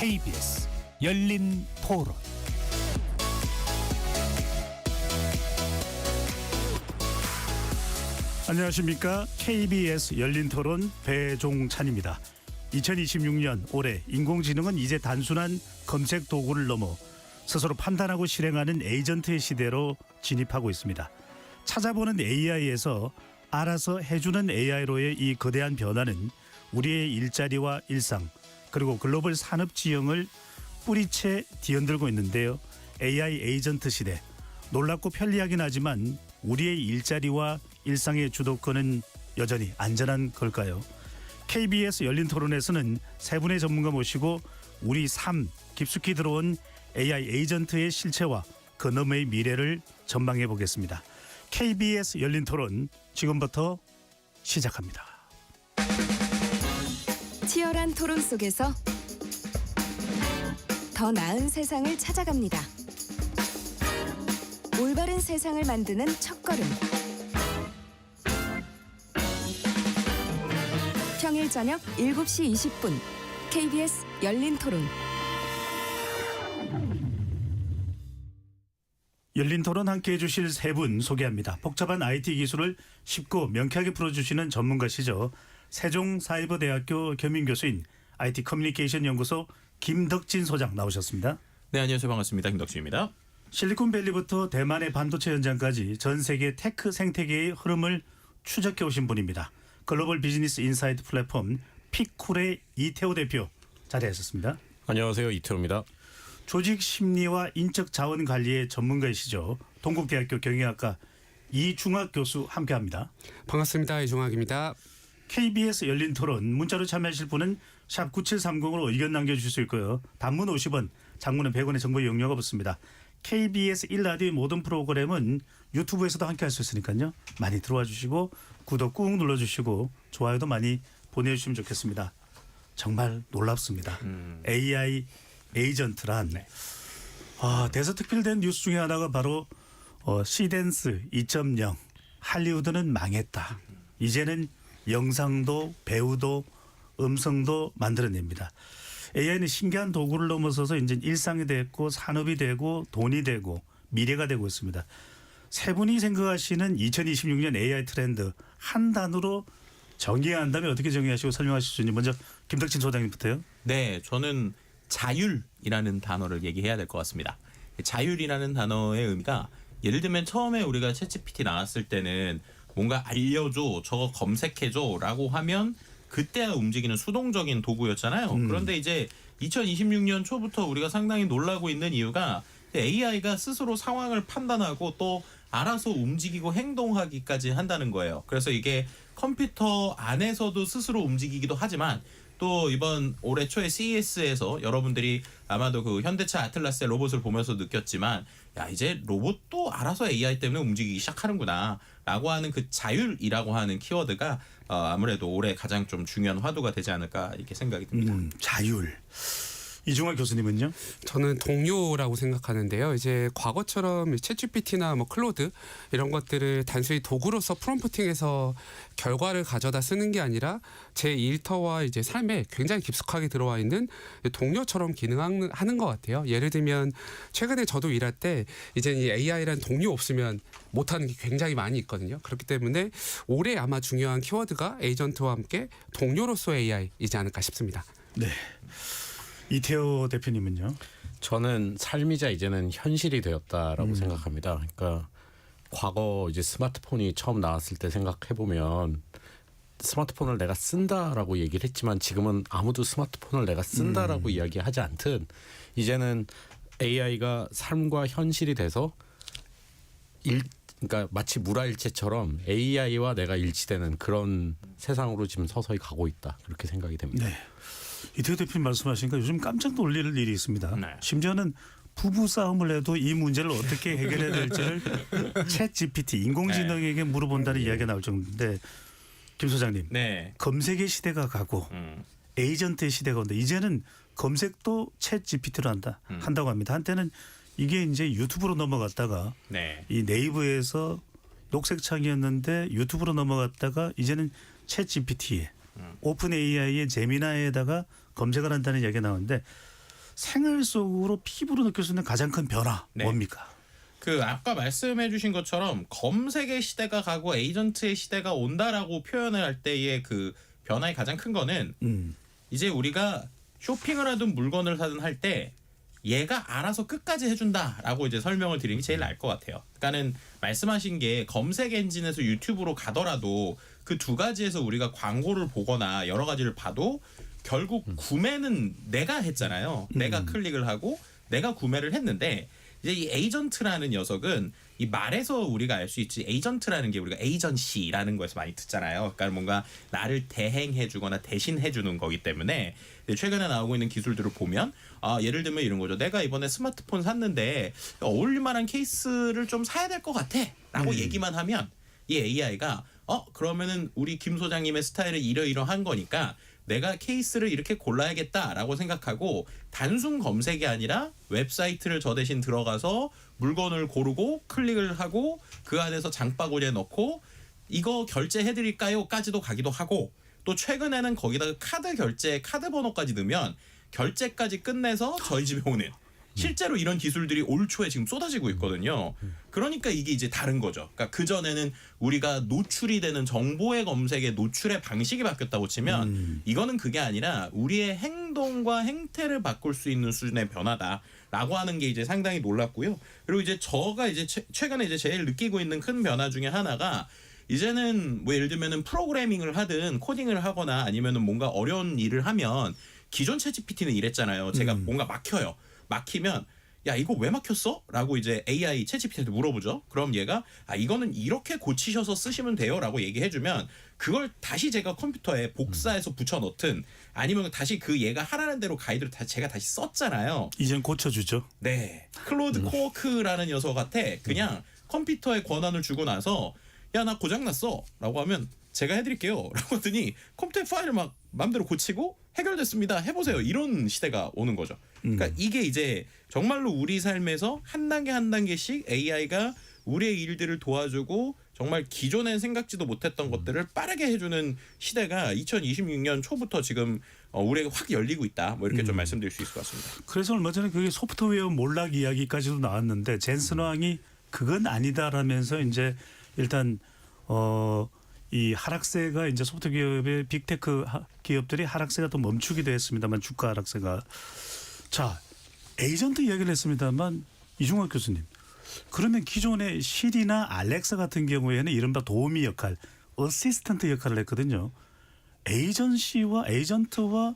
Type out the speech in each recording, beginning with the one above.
KBS 열린 토론. 안녕하십니까. KBS 열린 토론 배종찬입니다. 2026년 올해 인공지능은 이제 단순한 검색 도구를 넘어 스스로 판단하고 실행하는 에이전트의 시대로 진입하고 있습니다. 찾아보는 AI에서 알아서 해주는 AI로의 이 거대한 변화는 우리의 일자리와 일상 그리고 글로벌 산업 지형을 뿌리채 뒤흔들고 있는데요. AI 에이전트 시대. 놀랍고 편리하긴 하지만 우리의 일자리와 일상의 주도권은 여전히 안전한 걸까요? KBS 열린 토론에서는 세 분의 전문가 모시고 우리 삶 깊숙이 들어온 AI 에이전트의 실체와 그 너머의 미래를 전망해 보겠습니다. KBS 열린 토론 지금부터 시작합니다. 치열한 토론 속에서 더 나은 세상을 찾아갑니다. 올바른 세상을 만드는 첫걸음. 평일 저녁 7시 20분 KBS 열린 토론. 열린 토론 함께해 주실 세 분 소개합니다. 복잡한 IT 기술을 쉽고 명쾌하게 풀어주시는 전문가시죠. 세종사이버대학교 겸임교수인 IT 커뮤니케이션 연구소 김덕진 소장 나오셨습니다. 네, 안녕하세요. 반갑습니다. 김덕진입니다. 실리콘밸리부터 대만의 반도체 현장까지 전 세계 테크 생태계의 흐름을 추적해 오신 분입니다. 글로벌 비즈니스 인사이트 플랫폼 피쿨의 이태호 대표 자리하셨습니다. 안녕하세요. 이태호입니다. 조직 심리와 인적 자원 관리의 전문가이시죠. 동국대학교 경영학과 이중학 교수 함께합니다. 반갑습니다. 이중학입니다. KBS 열린 토론 문자로 참여하실 분은 샵 9730으로 의견 남겨주실 수 있고요. 단문 50원, 장문은 100원의 정보 이용료가 붙습니다. KBS 1라디오의 모든 프로그램은 유튜브에서도 함께할 수 있으니까요. 많이 들어와 주시고 구독 꾹 눌러주시고 좋아요도 많이 보내주시면 좋겠습니다. 정말 놀랍습니다. AI 에이전트란 대서특필된 뉴스 중에 하나가 바로 시댄스 2.0 할리우드는 망했다. 이제는 영상도 배우도 음성도 만들어냅니다. AI는 신기한 도구를 넘어서서 이제 일상이 됐고 산업이 되고 돈이 되고 미래가 되고 있습니다. 세 분이 생각하시는 2026년 AI 트렌드 한 단어로 정의해야 한다면 어떻게 정의하시고 설명하실 수 있는지 먼저 김덕진 소장님부터요. 네, 저는 자율이라는 단어를 얘기해야 될 것 같습니다. 자율이라는 단어의 의미가 예를 들면 처음에 우리가 챗GPT 나왔을 때는 뭔가 알려줘, 저거 검색해줘 라고 하면 그때야 움직이는 수동적인 도구였잖아요. 그런데 이제 2026년 초부터 우리가 상당히 놀라고 있는 이유가 AI가 스스로 상황을 판단하고 또 알아서 움직이고 행동하기까지 한다는 거예요. 그래서 이게 컴퓨터 안에서도 스스로 움직이기도 하지만 또 이번 올해 초에 CES에서 여러분들이 아마도 그 현대차 아틀라스의 로봇을 보면서 느꼈지만 야 이제 로봇도 알아서 AI 때문에 움직이기 시작하는구나 라고 하는 그 자율이라고 하는 키워드가 아무래도 올해 가장 좀 중요한 화두가 되지 않을까 이렇게 생각이 듭니다. 자율. 이중학 교수님은요? 저는 동료라고 생각하는데요. 이제 과거처럼 챗GPT나 뭐 클로드 이런 것들을 단순히 도구로서 프롬프팅해서 결과를 가져다 쓰는 게 아니라 제 일터와 이제 삶에 굉장히 깊숙하게 들어와 있는 동료처럼 기능하는 것 같아요. 예를 들면 최근에 저도 일할 때 이제 이 AI라는 동료 없으면 못하는 게 굉장히 많이 있거든요. 그렇기 때문에 올해 아마 중요한 키워드가 에이전트와 함께 동료로서의 AI이지 않을까 싶습니다. 네. 이태호 대표님은요? 저는 삶이자 이제는 현실이 되었다라고 생각합니다. 그러니까 과거 이제 스마트폰이 처음 나왔을 때 생각해 보면 스마트폰을 내가 쓴다라고 얘기를 했지만 지금은 아무도 스마트폰을 내가 쓴다라고 이야기하지 않듯 이제는 AI가 삶과 현실이 돼서 그러니까 마치 물화일체처럼 AI와 내가 일치되는 그런 세상으로 지금 서서히 가고 있다. 그렇게 생각이 됩니다. 네. 이태호 대표님 말씀하시니까 요즘 깜짝 놀랄 일이 있습니다. 네. 심지어는 부부 싸움을 해도 이 문제를 어떻게 해결해야 될지를 챗 GPT 인공지능에게 물어본다는 이야기가 나올 정도인데 김 소장님. 네. 검색의 시대가 가고 에이전트의 시대가 온다. 이제는 검색도 챗 GPT로 한다고 합니다. 한때는 이게 이제 유튜브로 넘어갔다가 네. 이 네이버에서 녹색 창이었는데 유튜브로 넘어갔다가 이제는 챗 GPT에 오픈 AI의 제미나이에다가 검색을 한다는 이야기가 나오는데 생활 속으로 피부로 느낄 수 있는 가장 큰 변화 네. 뭡니까? 그 아까 말씀해주신 것처럼 검색의 시대가 가고 에이전트의 시대가 온다라고 표현을 할 때의 그 변화의 가장 큰 거는 이제 우리가 쇼핑을 하든 물건을 사든 할 때 얘가 알아서 끝까지 해준다라고 이제 설명을 드리는 게 제일 나을 것 같아요. 그러니까는 말씀하신 게 검색 엔진에서 유튜브로 가더라도 그 두 가지에서 우리가 광고를 보거나 여러 가지를 봐도 결국 구매는 내가 했잖아요. 내가 클릭을 하고 내가 구매를 했는데 이제 이 에이전트라는 녀석은 이 말에서 우리가 알 수 있지 에이전트라는 게 우리가 에이전시라는 거에서 많이 듣잖아요. 그러니까 뭔가 나를 대행해주거나 대신해주는 거기 때문에 최근에 나오고 있는 기술들을 보면 예를 들면 이런 거죠. 내가 이번에 스마트폰 샀는데 어울릴만한 케이스를 좀 사야 될 것 같아라고 얘기만 하면 이 AI가 그러면은 우리 김 소장님의 스타일은 이러이러한 거니까 내가 케이스를 이렇게 골라야겠다라고 생각하고 단순 검색이 아니라 웹사이트를 저 대신 들어가서 물건을 고르고 클릭을 하고 그 안에서 장바구니에 넣고 이거 결제해드릴까요?까지도 가기도 하고 또 최근에는 거기다가 카드 결제 카드 번호까지 넣으면 결제까지 끝내서 저희 집에 오는 실제로 이런 기술들이 올 초에 지금 쏟아지고 있거든요. 그러니까 이게 이제 다른 거죠. 그러니까 그전에는 우리가 노출이 되는 정보의 검색의 노출의 방식이 바뀌었다고 치면 이거는 그게 아니라 우리의 행동과 행태를 바꿀 수 있는 수준의 변화다라고 하는 게 이제 상당히 놀랍고요. 그리고 이제 저가 이제 최근에 이제 제일 느끼고 있는 큰 변화 중에 하나가 이제는 뭐 예를 들면은 프로그래밍을 하든 코딩을 하거나 아니면은 뭔가 어려운 일을 하면 기존 챗GPT는 이랬잖아요. 제가 뭔가 막혀요. 막히면 야 이거 왜 막혔어? 라고 이제 AI 챗GPT한테 물어보죠. 그럼 얘가 이거는 이렇게 고치셔서 쓰시면 돼요 라고 얘기해주면 그걸 다시 제가 컴퓨터에 복사해서 붙여넣든 아니면 다시 그 얘가 하라는 대로 가이드를 제가 다시 썼잖아요. 이젠 고쳐주죠. 네. 클로드 코워크라는 녀석한테 그냥 컴퓨터에 권한을 주고 나서 야 나 고장났어 라고 하면 제가 해드릴게요 라고 하더니 컴퓨터에 파일을 막 마음대로 고치고 해결됐습니다 해보세요 이런 시대가 오는 거죠. 그러니까 이게 이제 정말로 우리 삶에서 한 단계 한 단계씩 AI가 우리의 일들을 도와주고 정말 기존엔 생각지도 못했던 것들을 빠르게 해주는 시대가 2026년 초부터 지금 우리에게 확 열리고 있다 뭐 이렇게 좀 말씀드릴 수 있을 것 같습니다. 그래서 얼마 전에 그게 소프트웨어 몰락 이야기까지도 나왔는데 젠슨 왕이 그건 아니다라면서 이제 일단 이 하락세가 이제 소프트 기업의 빅테크 기업들이 하락세가 또 멈추기도 했습니다만 주가 하락세가 자 에이전트 이야기를 했습니다만 이중학 교수님 그러면 기존의 시리나 알렉사 같은 경우에는 이른바 도우미 역할, 어시스턴트 역할을 했거든요. 에이전트와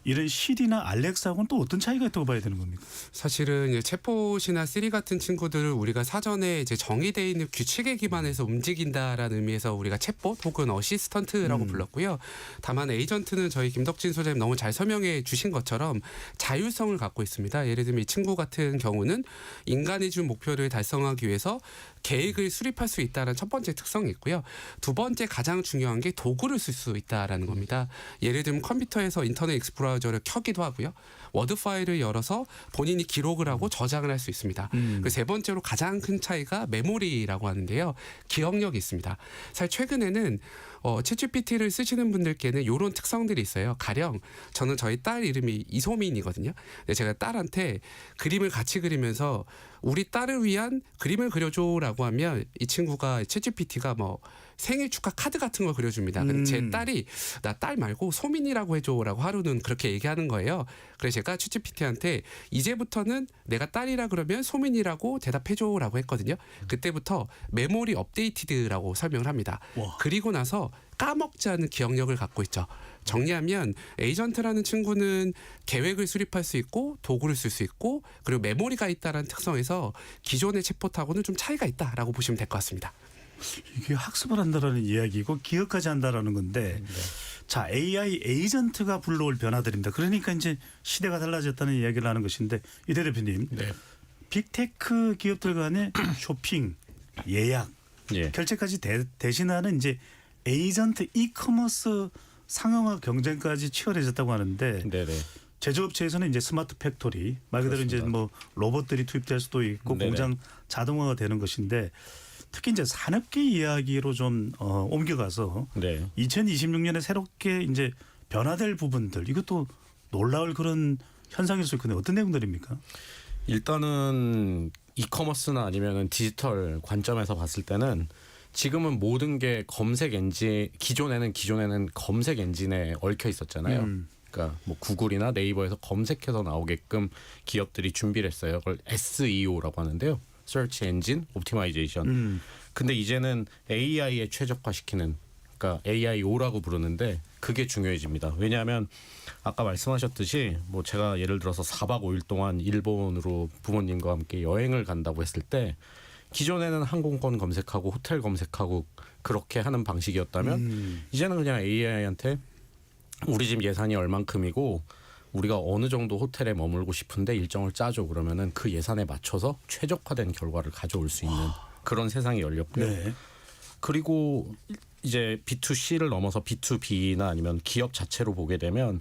이런 시리나 알렉사하고는 또 어떤 차이가 있다고 봐야 되는 겁니까? 사실은 이제 챗봇이나 시리 같은 친구들을 우리가 사전에 이제 정의되어 있는 규칙에 기반해서 움직인다라는 의미에서 우리가 챗봇 혹은 어시스턴트라고 불렀고요. 다만 에이전트는 저희 김덕진 소장님 너무 잘 설명해 주신 것처럼 자율성을 갖고 있습니다. 예를 들면 이 친구 같은 경우는 인간이 준 목표를 달성하기 위해서 계획을 수립할 수 있다는 첫 번째 특성이 있고요. 두 번째 가장 중요한 게 도구를 쓸 수 있다라는 겁니다. 예를 들면 컴퓨터에서 인터넷 익스플로러를 켜기도 하고요. 워드 파일을 열어서 본인이 기록을 하고 저장을 할 수 있습니다. 그 세 번째로 가장 큰 차이가 메모리라고 하는데요. 기억력이 있습니다. 사실 최근에는 챗GPT를 쓰시는 분들께는 이런 특성들이 있어요. 가령 저는 저희 딸 이름이 이소민이거든요. 근데 제가 딸한테 그림을 같이 그리면서 우리 딸을 위한 그림을 그려줘라고 하면 이 친구가 챗GPT가 뭐 생일 축하 카드 같은 걸 그려줍니다. 근데 제 딸이 나 딸 말고 소민이라고 해줘라고 하루는 그렇게 얘기하는 거예요. 그래서 제가 챗GPT한테 이제부터는 내가 딸이라 그러면 소민이라고 대답해줘라고 했거든요. 그때부터 메모리 업데이티드라고 설명을 합니다. 와. 그리고 나서 까먹지 않은 기억력을 갖고 있죠. 정리하면 에이전트라는 친구는 계획을 수립할 수 있고 도구를 쓸 수 있고 그리고 메모리가 있다는 특성에서 기존의 챗봇하고는 좀 차이가 있다라고 보시면 될 것 같습니다. 이게 학습을 한다라는 이야기고 기억까지 한다라는 건데 자 AI 에이전트가 불러올 변화들입니다. 그러니까 이제 시대가 달라졌다는 이야기를 하는 것인데 이대 대표님 빅테크 기업들 간의 쇼핑, 예약, 결제까지 대신하는 이제 에이전트 이커머스 상용화 경쟁까지 치열해졌다고 하는데 제조업체에서는 이제 스마트 팩토리 말 그대로 이제 뭐 로봇들이 투입될 수도 있고 공장 자동화가 되는 것인데 특히 이제 산업계 이야기로 좀 옮겨가서 2026년에 새롭게 이제 변화될 부분들 이것도 놀라울 그런 현상일 수 있거든요. 어떤 내용들입니까? 일단은 이커머스나 아니면은 디지털 관점에서 봤을 때는 지금은 모든 게 검색 엔진 기존에는 검색 엔진에 얽혀 있었잖아요. 그러니까 뭐 구글이나 네이버에서 검색해서 나오게끔 기업들이 준비를 했어요. 그걸 SEO라고 하는데요. Search Engine Optimization. 근데 이제는 AI에 최적화시키는, 그러니까 AIO라고 부르는데 그게 중요해집니다. 왜냐하면 아까 말씀하셨듯이 뭐 제가 예를 들어서 4박 5일 동안 일본으로 부모님과 함께 여행을 간다고 했을 때 기존에는 항공권 검색하고 호텔 검색하고 그렇게 하는 방식이었다면 이제는 그냥 AI한테 우리 집 예산이 얼만큼이고 우리가 어느 정도 호텔에 머물고 싶은데 일정을 짜줘, 그러면은 그 예산에 맞춰서 최적화된 결과를 가져올 수 있는 그런 세상이 열렸고요. 네. 그리고 이제 B2C를 넘어서 B2B나 아니면 기업 자체로 보게 되면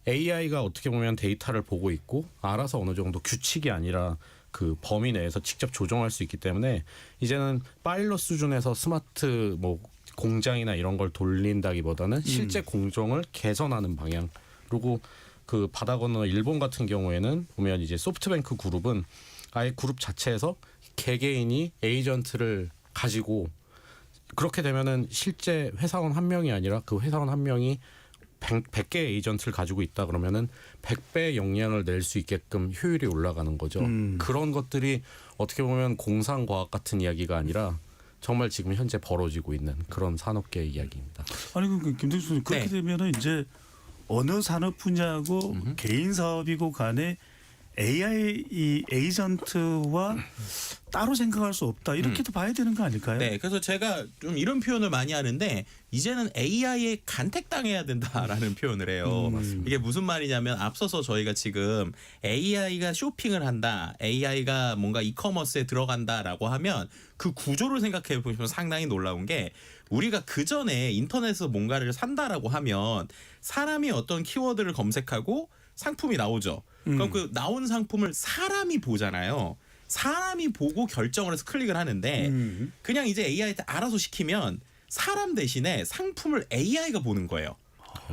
AI가 어떻게 보면 데이터를 보고 있고 알아서 어느 정도 규칙이 아니라 그 범위 내에서 직접 조정할 수 있기 때문에 이제는 파일럿 수준에서 스마트 뭐 공장이나 이런 걸 돌린다기보다는 실제 공정을 개선하는 방향. 그리고 그 바다 건너 일본 같은 경우에는 보면 이제 소프트뱅크 그룹은 아예 그룹 자체에서 개개인이 에이전트를 가지고 그렇게 되면은 실제 회사원 한 명이 아니라 그 회사원 한 명이 100개의 에이전트를 가지고 있다 그러면은 100배의 역량을 낼 수 있게끔 효율이 올라가는 거죠. 그런 것들이 어떻게 보면 공상과학 같은 이야기가 아니라 정말 지금 현재 벌어지고 있는 그런 산업계의 이야기입니다. 아니 그 김동수 선생님 그렇게 네. 되면은 이제 어느 산업 분야고 개인 사업이고 간에 AI 이 에이전트와 따로 생각할 수 없다 이렇게도 봐야 되는 거 아닐까요? 네, 그래서 제가 좀 이런 표현을 많이 하는데 이제는 AI에 간택당해야 된다라는 표현을 해요. 이게 무슨 말이냐면 앞서서 저희가 지금 AI가 쇼핑을 한다, AI가 뭔가 이커머스에 들어간다라고 하면 그 구조를 생각해 보시면 상당히 놀라운 게 우리가 그 전에 인터넷에서 뭔가를 산다라고 하면 사람이 어떤 키워드를 검색하고 상품이 나오죠. 그럼 그 나온 상품을 사람이 보잖아요. 사람이 보고 결정을 해서 클릭을 하는데 그냥 이제 AI한테 알아서 시키면 사람 대신에 상품을 AI가 보는 거예요.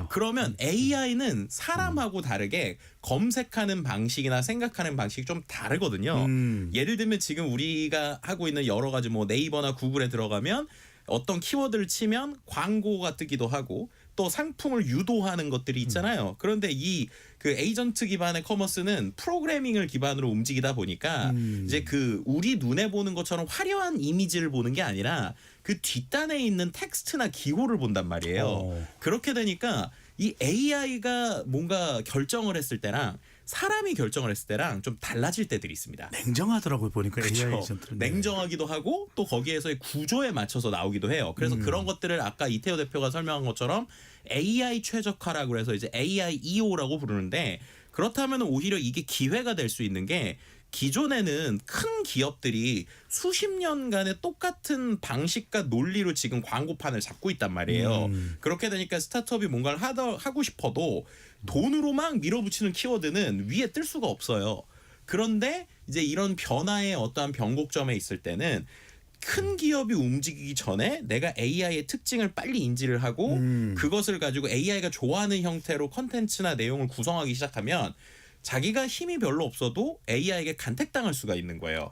그러면 AI는 사람하고 다르게 검색하는 방식이나 생각하는 방식이 좀 다르거든요. 예를 들면 지금 우리가 하고 있는 여러 가지 뭐 네이버나 구글에 들어가면 어떤 키워드를 치면 광고가 뜨기도 하고 또 상품을 유도하는 것들이 있잖아요. 그런데 이 그 에이전트 기반의 커머스는 프로그래밍을 기반으로 움직이다 보니까 이제 그 우리 눈에 보는 것처럼 화려한 이미지를 보는 게 아니라 그 뒷단에 있는 텍스트나 기호를 본단 말이에요. 그렇게 되니까 이 AI가 뭔가 결정을 했을 때랑 사람이 결정을 했을 때랑 좀 달라질 때들이 있습니다. 냉정하더라고요 보니까 AI 그렇죠. 에이전트는. 냉정하기도 하고 또 거기에서의 구조에 맞춰서 나오기도 해요. 그래서 그런 것들을 아까 이태호 대표가 설명한 것처럼 AI 최적화라고 해서 이제 AIEO라고 부르는데 그렇다면 오히려 이게 기회가 될 수 있는 게 기존에는 큰 기업들이 수십 년간의 똑같은 방식과 논리로 지금 광고판을 잡고 있단 말이에요. 그렇게 되니까 스타트업이 뭔가를 하고 싶어도 돈으로 막 밀어붙이는 키워드는 위에 뜰 수가 없어요. 그런데 이제 이런 변화의 어떠한 변곡점에 있을 때는 큰 기업이 움직이기 전에 내가 AI의 특징을 빨리 인지를 하고 그것을 가지고 AI가 좋아하는 형태로 컨텐츠나 내용을 구성하기 시작하면 자기가 힘이 별로 없어도 AI에게 간택당할 수가 있는 거예요.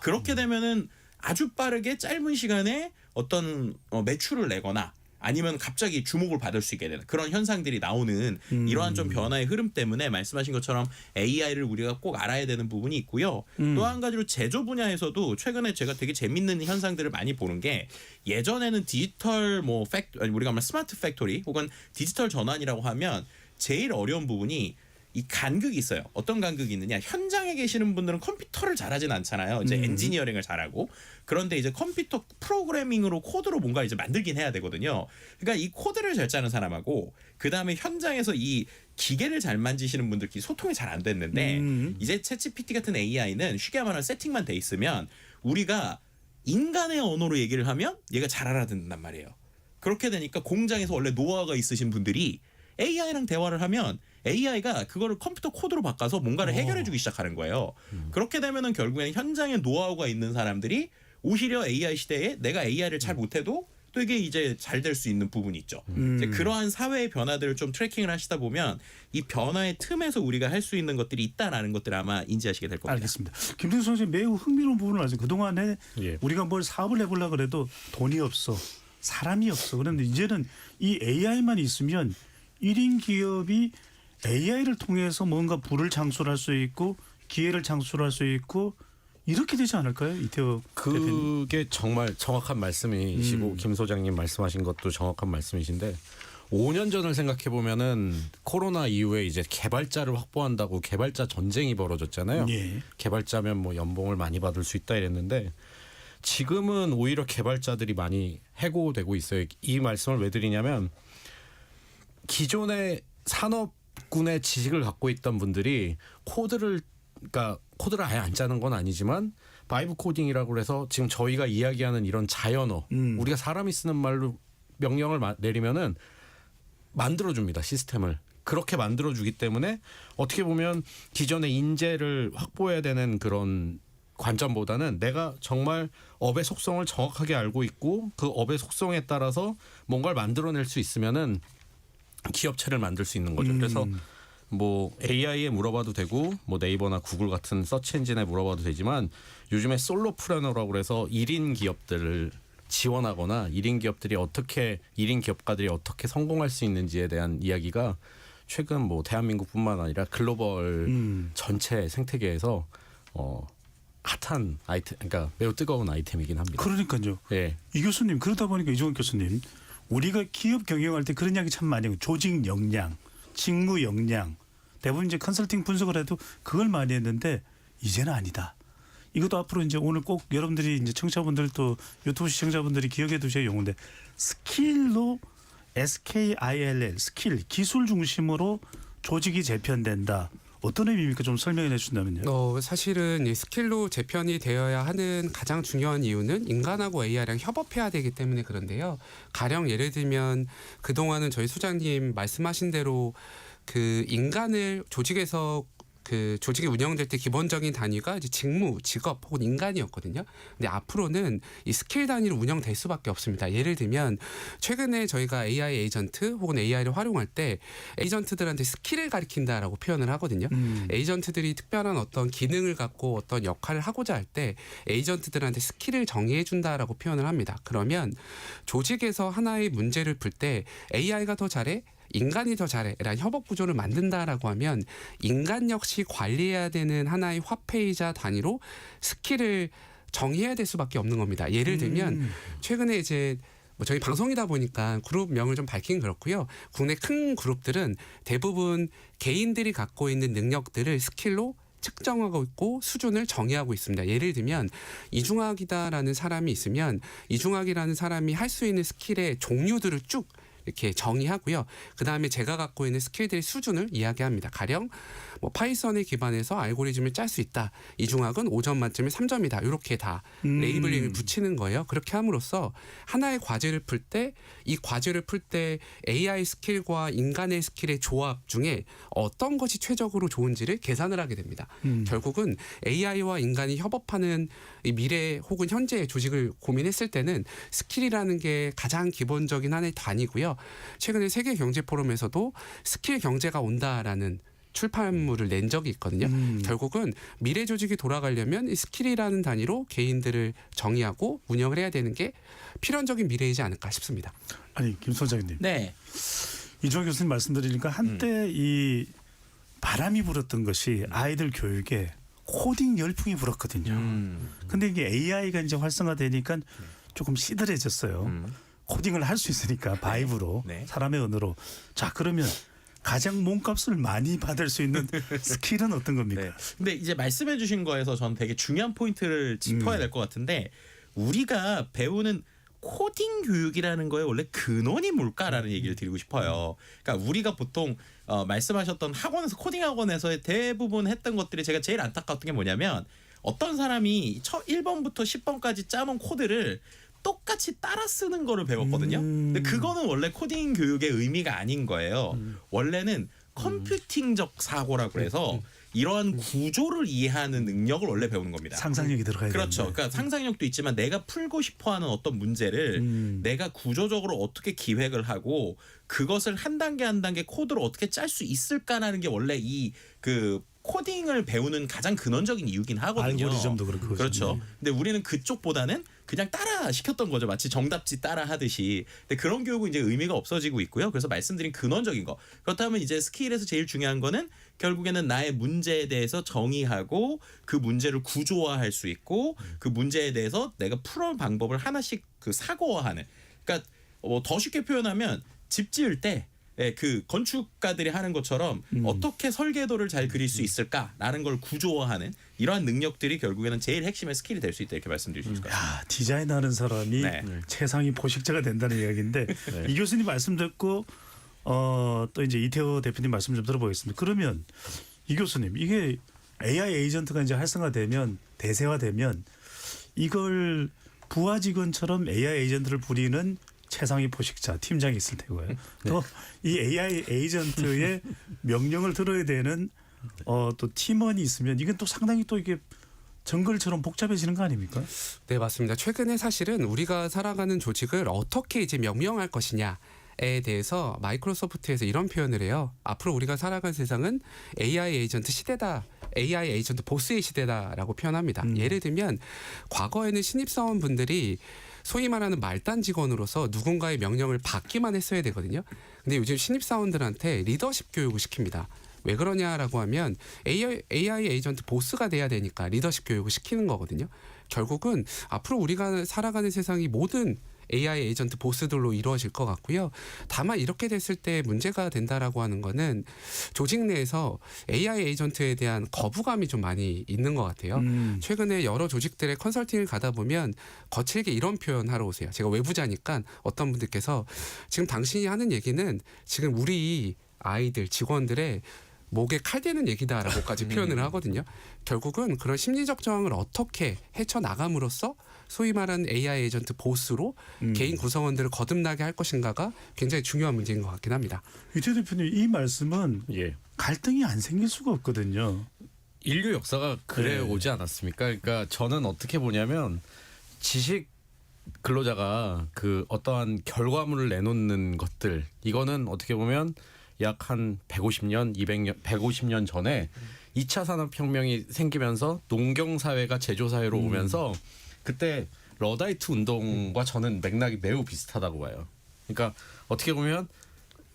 그렇게 되면은 아주 빠르게 짧은 시간에 어떤 매출을 내거나 아니면 갑자기 주목을 받을 수 있게 되는 그런 현상들이 나오는 이러한 좀 변화의 흐름 때문에 말씀하신 것처럼 AI를 우리가 꼭 알아야 되는 부분이 있고요. 또 한 가지로 제조 분야에서도 최근에 제가 되게 재밌는 현상들을 많이 보는 게 예전에는 디지털 우리가 말하는 스마트 팩토리 혹은 디지털 전환이라고 하면 제일 어려운 부분이 이 간극이 있어요. 어떤 간극이 있느냐? 현장에 계시는 분들은 컴퓨터를 잘하진 않잖아요. 이제 엔지니어링을 잘하고 그런데 이제 컴퓨터 프로그래밍으로 코드로 뭔가 이제 만들긴 해야 되거든요. 그러니까 이 코드를 잘 짜는 사람하고 그 다음에 현장에서 이 기계를 잘 만지시는 분들끼리 소통이 잘 안 됐는데 이제 챗GPT 같은 AI는 쉽게 말하면 세팅만 돼 있으면 우리가 인간의 언어로 얘기를 하면 얘가 잘 알아듣는단 말이에요. 그렇게 되니까 공장에서 원래 노하우가 있으신 분들이 AI랑 대화를 하면 AI가 그거를 컴퓨터 코드로 바꿔서 뭔가를 해결해주기 시작하는 거예요. 그렇게 되면은 결국에는 현장에 노하우가 있는 사람들이 오히려 AI 시대에 내가 AI를 잘 못해도 되게 이제 잘 될 수 있는 부분이 있죠. 이제 그러한 사회의 변화들을 좀 트래킹을 하시다 보면 이 변화의 틈에서 우리가 할 수 있는 것들이 있다라는 것들을 아마 인지하시게 될 겁니다. 알겠습니다. 김동수 선생님 매우 흥미로운 부분을 아세요. 그동안에 예. 우리가 뭘 사업을 해보려고 그래도 돈이 없어. 사람이 없어. 그런데 이제는 이 AI만 있으면 1인 기업이 AI를 통해서 뭔가 부를 창출할 수 있고 기회를 창출할 수 있고 이렇게 되지 않을까요? 이태호 대표님. 그게 정말 정확한 말씀이시고 김 소장님 말씀하신 것도 정확한 말씀이신데 5년 전을 생각해 보면은 코로나 이후에 이제 개발자를 확보한다고 개발자 전쟁이 벌어졌잖아요. 예. 개발자면 뭐 연봉을 많이 받을 수 있다 이랬는데 지금은 오히려 개발자들이 많이 해고되고 있어요. 이 말씀을 왜 드리냐면 기존의 산업군의 지식을 갖고 있던 분들이 코드를 아예 안 짜는 건 아니지만 바이브 코딩이라고 해서 지금 저희가 이야기하는 이런 자연어 우리가 사람이 쓰는 말로 명령을 내리면은 만들어줍니다. 시스템을. 그렇게 만들어주기 때문에 어떻게 보면 기존의 인재를 확보해야 되는 그런 관점보다는 내가 정말 업의 속성을 정확하게 알고 있고 그 업의 속성에 따라서 뭔가를 만들어낼 수 있으면은 기업체를 만들 수 있는 거죠. 그래서 뭐 AI에 물어봐도 되고 뭐 네이버나 구글 같은 서치 엔진에 물어봐도 되지만 요즘에 솔로프레너라고 그래서 1인 기업들을 지원하거나 1인 기업들이 1인 기업가들이 어떻게 성공할 수 있는지에 대한 이야기가 최근 뭐 대한민국뿐만 아니라 글로벌 전체 생태계에서 핫한 아이템, 그러니까 매우 뜨거운 아이템이긴 합니다. 그러니까요. 예. 이 교수님 그러다 보니까 이종욱 교수님 우리가 기업 경영할 때 그런 이야기 참 많이 하고 조직 역량, 직무 역량 대부분 이제 컨설팅 분석을 해도 그걸 많이 했는데 이제는 아니다. 이것도 앞으로 이제 오늘 꼭 여러분들이 이제 청취자분들도 유튜브 시청자분들이 기억해 두셔야 용어인데 스킬로 SKILL 스킬 기술 중심으로 조직이 재편된다. 어떤 의미입니까? 좀 설명해 주신다면요. 사실은 이 스킬로 재편이 되어야 하는 가장 중요한 이유는 인간하고 AI랑 협업해야 되기 때문에 그런데요. 가령 예를 들면 그동안은 저희 소장님 말씀하신 대로 그 인간을 조직에서 그 조직이 운영될 때 기본적인 단위가 이제 직무, 직업 혹은 인간이었거든요. 근데 앞으로는 이 스킬 단위로 운영될 수밖에 없습니다. 예를 들면 최근에 저희가 AI 에이전트 혹은 AI를 활용할 때 에이전트들한테 스킬을 가리킨다라고 표현을 하거든요. 에이전트들이 특별한 어떤 기능을 갖고 어떤 역할을 하고자 할 때 에이전트들한테 스킬을 정의해 준다라고 표현을 합니다. 그러면 조직에서 하나의 문제를 풀 때 AI가 더 잘해? 인간이 더 잘해라는 협업 구조를 만든다라고 하면 인간 역시 관리해야 되는 하나의 화폐이자 단위로 스킬을 정의해야 될 수밖에 없는 겁니다. 예를 들면 최근에 이제 뭐 저희 방송이다 보니까 그룹명을 좀 밝히긴 그렇고요. 국내 큰 그룹들은 대부분 개인들이 갖고 있는 능력들을 스킬로 측정하고 있고 수준을 정의하고 있습니다. 예를 들면 이중학이다라는 사람이 있으면 이중학이라는 사람이 할 수 있는 스킬의 종류들을 쭉 이렇게 정의하고요. 그다음에 제가 갖고 있는 스킬들의 수준을 이야기합니다. 가령 뭐 파이썬에 기반해서 알고리즘을 짤 수 있다. 이중학은 5점 만점에 3점이다. 이렇게 다 레이블링을 붙이는 거예요. 그렇게 함으로써 하나의 과제를 풀 때 이 과제를 풀 때 AI 스킬과 인간의 스킬의 조합 중에 어떤 것이 최적으로 좋은지를 계산을 하게 됩니다. 결국은 AI와 인간이 협업하는 이 미래 혹은 현재의 조직을 고민했을 때는 스킬이라는 게 가장 기본적인 하나의 단위고요. 최근에 세계 경제 포럼에서도 스킬 경제가 온다라는 출판물을 낸 적이 있거든요. 결국은 미래 조직이 돌아가려면 이 스킬이라는 단위로 개인들을 정의하고 운영을 해야 되는 게 필연적인 미래이지 않을까 싶습니다. 아니 김 소장님. 네. 이종욱 교수님 말씀드리니까 한때 이 바람이 불었던 것이 아이들 교육에 코딩 열풍이 불었거든요. 근데 이게 AI가 이제 활성화되니까 조금 시들해졌어요. 코딩을 할 수 있으니까 바이브로 네. 사람의 언어로. 자 그러면 가장 몸값을 많이 받을 수 있는 스킬은 어떤 겁니까? 네. 근데 이제 말씀해 주신 거에서 저는 되게 중요한 포인트를 짚어야 될 것 같은데 우리가 배우는 코딩 교육이라는 거에 원래 근원이 뭘까라는 얘기를 드리고 싶어요. 그러니까 우리가 보통 말씀하셨던 학원에서 코딩 학원에서 대부분 했던 것들이 제가 제일 안타까웠던 게 뭐냐면 어떤 사람이 1번부터 10번까지 짜놓은 코드를 똑같이 따라 쓰는 거를 배웠거든요. 근데 그거는 원래 코딩 교육의 의미가 아닌 거예요. 원래는 컴퓨팅적 사고라고 해서 이러한 구조를 이해하는 능력을 원래 배우는 겁니다. 상상력이 들어가야 되는데. 그렇죠. 그러니까 상상력도 있지만 내가 풀고 싶어하는 어떤 문제를 내가 구조적으로 어떻게 기획을 하고 그것을 한 단계 한 단계 코드로 어떻게 짤 수 있을까라는 게 원래 이 그 코딩을 배우는 가장 근원적인 이유긴 하거든요. 알고리즘도 그렇고. 그렇죠. 근데 우리는 그쪽보다는 그냥 따라 시켰던 거죠. 마치 정답지 따라 하듯이. 근데 그런 교육은 이제 의미가 없어지고 있고요. 그래서 말씀드린 근원적인 거. 그렇다면 이제 스킬에서 제일 중요한 거는 결국에는 나의 문제에 대해서 정의하고 그 문제를 구조화할 수 있고 그 문제에 대해서 내가 풀어 방법을 하나씩 그 사고화하는. 그러니까 더 쉽게 표현하면 집 지을 때 그 건축가들이 하는 것처럼 어떻게 설계도를 잘 그릴 수 있을까라는 걸 구조화하는 이러한 능력들이 결국에는 제일 핵심의 스킬이 될 수 있다 이렇게 말씀드릴 수 있을 것 같습니다. 야, 디자인하는 사람이 네. 최상위 포식자가 된다는 이야기인데 이 교수님 말씀 듣고 또 이제 이태호 대표님 말씀 좀 들어보겠습니다. 그러면 이 교수님 이게 AI 에이전트가 이제 활성화되면 대세화되면 이걸 부하 직원처럼 AI 에이전트를 부리는 최상위 포식자 팀장이 있을 테고요. 또 이 AI 에이전트의 명령을 들어야 되는 또 팀원이 있으면 이건 또 상당히 또 이게 정글처럼 복잡해지는 거 아닙니까? 네, 맞습니다. 최근에 사실은 우리가 살아가는 조직을 어떻게 이제 명명할 것이냐에 대해서 마이크로소프트에서 이런 표현을 해요. 앞으로 우리가 살아갈 세상은 AI 에이전트 시대다. AI 에이전트 보스의 시대다라고 표현합니다. 예를 들면 과거에는 신입사원분들이 소위 말하는 말단 직원으로서 누군가의 명령을 받기만 했어야 되거든요. 근데 요즘 신입사원들한테 리더십 교육을 시킵니다. 왜 그러냐라고 하면 AI 에이전트 보스가 돼야 되니까 리더십 교육을 시키는 거거든요. 결국은 앞으로 우리가 살아가는 세상이 모든 AI 에이전트 보스들로 이루어질 것 같고요. 다만 이렇게 됐을 때 문제가 된다라고 하는 거는 조직 내에서 AI 에이전트에 대한 거부감이 좀 많이 있는 것 같아요. 최근에 여러 조직들의 컨설팅을 가다 보면 거칠게 이런 표현 하러 오세요. 제가 외부자니까 어떤 분들께서 지금 당신이 하는 얘기는 지금 우리 아이들 직원들의 목에 칼 대는 얘기다라고까지 표현을 하거든요. 결국은 그런 심리적 저항을 어떻게 헤쳐나감으로써 소위 말하는 AI 에이전트 보스로 개인 구성원들을 거듭나게 할 것인가가 굉장히 중요한 문제인 것 같긴 합니다. 이태호 대표님 이 말씀은 예. 갈등이 안 생길 수가 없거든요. 인류 역사가 그래 네. 오지 않았습니까? 그러니까 저는 어떻게 보냐면 지식 근로자가 그 어떠한 결과물을 내놓는 것들 이거는 어떻게 보면 약 한 150년, 200년, 150년 전에 2차 산업혁명이 생기면서 농경사회가 제조사회로 오면서 그때 러다이트 운동과 저는 맥락이 매우 비슷하다고 봐요. 그러니까 어떻게 보면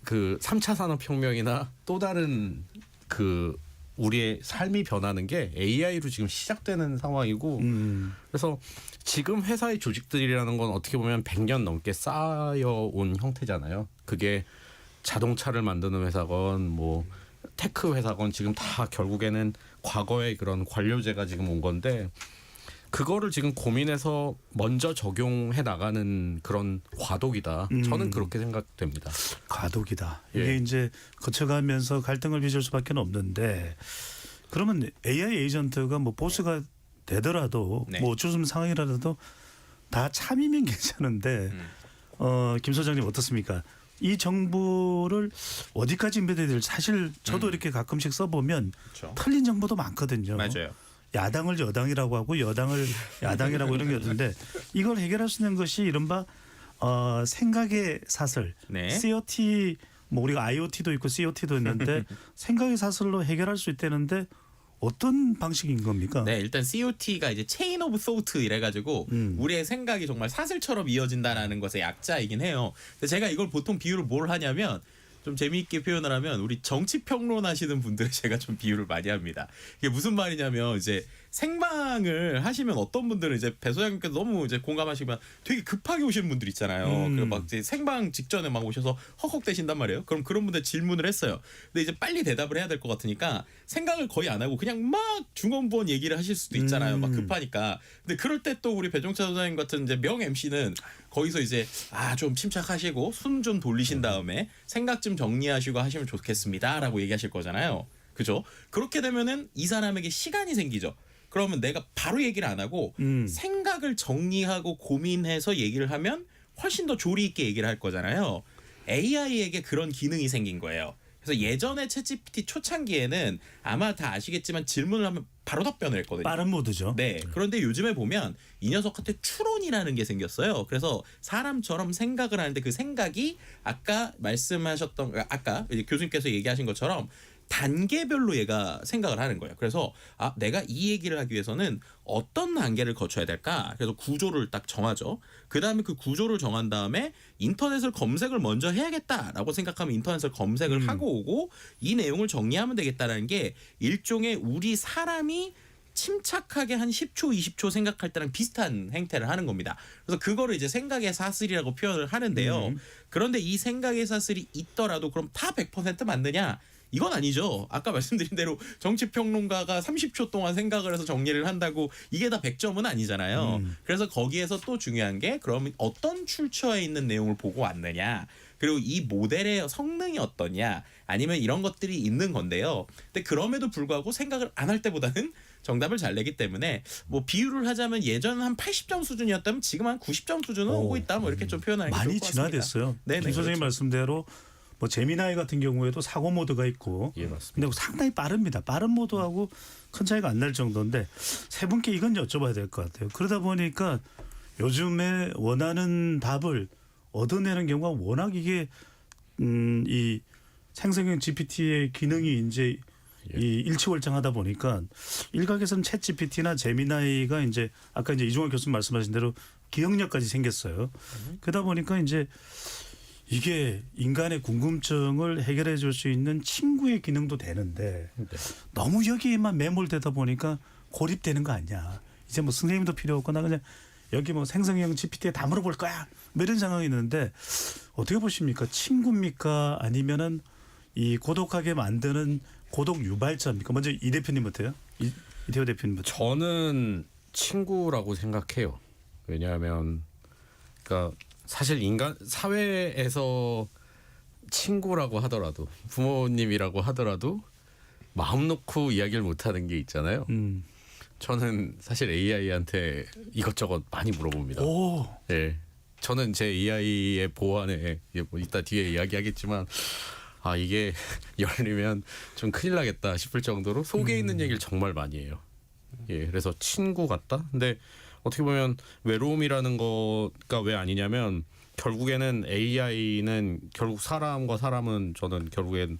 그 3차 산업혁명이나 또 다른 그 우리의 삶이 변하는 게 AI로 지금 시작되는 상황이고 그래서 지금 회사의 조직들이라는 건 어떻게 보면 100년 넘게 쌓여온 형태잖아요. 그게 자동차를 만드는 회사건 뭐 테크 회사건 지금 다 결국에는 과거의 그런 관료제가 지금 온 건데 그거를 지금 고민해서 먼저 적용해 나가는 그런 과도기다. 저는 그렇게 생각됩니다. 과도기다. 예. 이게 이제 거쳐가면서 갈등을 빚을 수밖에 없는데 그러면 AI 에이전트가 뭐 보스가 되더라도 네. 뭐 어쩔 수 없는 상황이라도 다 참이면 괜찮은데 김 소장님 어떻습니까? 이 정보를 어디까지 인베드해야 될지 사실 저도 이렇게 가끔씩 써보면 그렇죠. 틀린 정보도 많거든요. 맞아요. 야당을 여당이라고 하고 여당을 야당이라고 이런 게 있는데 이걸 해결할 수 있는 것이 이른바 생각의 사슬, 네. COT 뭐 우리가 IoT도 있고 COT도 있는데 생각의 사슬로 해결할 수 있다는데 어떤 방식인 겁니까? 네, 일단 COT가 이제 체인 오브 소트 이래가지고 우리의 생각이 정말 사슬처럼 이어진다라는 것의 약자이긴 해요. 근데 제가 이걸 보통 비유를 뭘 하냐면 좀 재미있게 표현을 하면 우리 정치 평론 하시는 분들 제가 좀 비유를 많이 합니다. 이게 무슨 말이냐면 이제 생방을 하시면 어떤 분들은 이제 배 소장님께서 너무 이제 공감하시면 되게 급하게 오시는 분들 있잖아요. 그리고 막 이제 생방 직전에 막 오셔서 헉헉대신단 말이에요. 그럼 그런 분들 질문을 했어요. 근데 이제 빨리 대답을 해야 될 것 같으니까 생각을 거의 안 하고 그냥 막 중언부언 얘기를 하실 수도 있잖아요. 막 급하니까. 근데 그럴 때 또 우리 배종찬 소장님 같은 이제 명 MC는 거기서 이제 좀 침착하시고 숨 좀 돌리신 다음에 생각 좀 정리하시고 하시면 좋겠습니다라고 얘기하실 거잖아요. 그죠? 그렇게 되면은 이 사람에게 시간이 생기죠. 그러면 내가 바로 얘기를 안 하고 생각을 정리하고 고민해서 얘기를 하면 훨씬 더 조리 있게 얘기를 할 거잖아요. AI에게 그런 기능이 생긴 거예요. 그래서 예전에 챗GPT 초창기에는 아마 다 아시겠지만 질문을 하면 바로 답변을 했거든요. 빠른 모드죠. 네. 그런데 요즘에 보면 이 녀석한테 추론이라는 게 생겼어요. 그래서 사람처럼 생각을 하는데 그 생각이 아까 말씀하셨던 아까 이제 교수님께서 얘기하신 것처럼 단계별로 얘가 생각을 하는 거예요. 그래서 내가 이 얘기를 하기 위해서는 어떤 단계를 거쳐야 될까? 그래서 구조를 딱 정하죠. 그다음에 그 구조를 정한 다음에 인터넷을 검색을 먼저 해야겠다라고 생각하면 인터넷을 검색을 하고 오고 이 내용을 정리하면 되겠다라는 게 일종의 우리 사람이 침착하게 한 10초, 20초 생각할 때랑 비슷한 행태를 하는 겁니다. 그래서 그거를 이제 생각의 사슬이라고 표현을 하는데요. 그런데 이 생각의 사슬이 있더라도 그럼 다 100% 맞느냐? 이건 아니죠. 아까 말씀드린 대로 정치평론가가 30초 동안 생각을 해서 정리를 한다고 이게 다 100점은 아니잖아요. 그래서 거기에서 또 중요한 게 그럼 어떤 출처에 있는 내용을 보고 왔느냐. 그리고 이 모델의 성능이 어떠냐. 아니면 이런 것들이 있는 건데요. 근데 그럼에도 불구하고 생각을 안 할 때보다는 정답을 잘 내기 때문에 뭐 비유를 하자면 예전은 한 80점 수준이었다면 지금 한 90점 수준은 오고 있다. 뭐 이렇게 좀 표현하는 게 좋을 많이 것 같습니다. 진화됐어요. 네네, 김 선생님 그렇죠. 말씀대로 뭐 제미나이 같은 경우에도 사고 모드가 있고 예, 맞습니다. 근데 상당히 빠릅니다. 빠른 모드하고 큰 차이가 안 날 정도인데 세 분께 이건 여쭤봐야 될 것 같아요. 그러다 보니까 요즘에 원하는 답을 얻어내는 경우가 워낙 이게 이 생성형 GPT의 기능이 이제 이 일치월장하다 보니까 일각에서는 챗 GPT나 제미나이가 이제 아까 이제 이종환 교수님 말씀하신 대로 기억력까지 생겼어요. 그러다 보니까 이제 이게 인간의 궁금증을 해결해 줄 수 있는 친구의 기능도 되는데 너무 여기에만 매몰되다 보니까 고립되는 거 아니야. 이제 뭐 선생님도 필요 없고 나 그냥 여기 뭐 생성형 GPT에 다 물어볼 거야. 뭐 이런 상황이 있는데 어떻게 보십니까? 친구입니까? 아니면은 이 고독하게 만드는 고독 유발자입니까? 먼저 이 대표님부터요. 이태호 대표님부터. 저는 친구라고 생각해요. 왜냐하면 그러니까 사실 인간 사회에서 친구라고 하더라도 부모님이라고 하더라도 마음 놓고 이야기를 못하는 게 있잖아요. 저는 사실 AI한테 이것저것 많이 물어봅니다. 오. 예, 저는 제 AI의 보안에 뭐 이따 뒤에 이야기하겠지만 이게 열리면 좀 큰일 나겠다 싶을 정도로 속에 있는 얘기를 정말 많이 해요. 예, 그래서 친구 같다. 근데 어떻게 보면 외로움이라는 거가 왜 아니냐면 결국에는 AI는 결국 사람과 사람은 저는 결국엔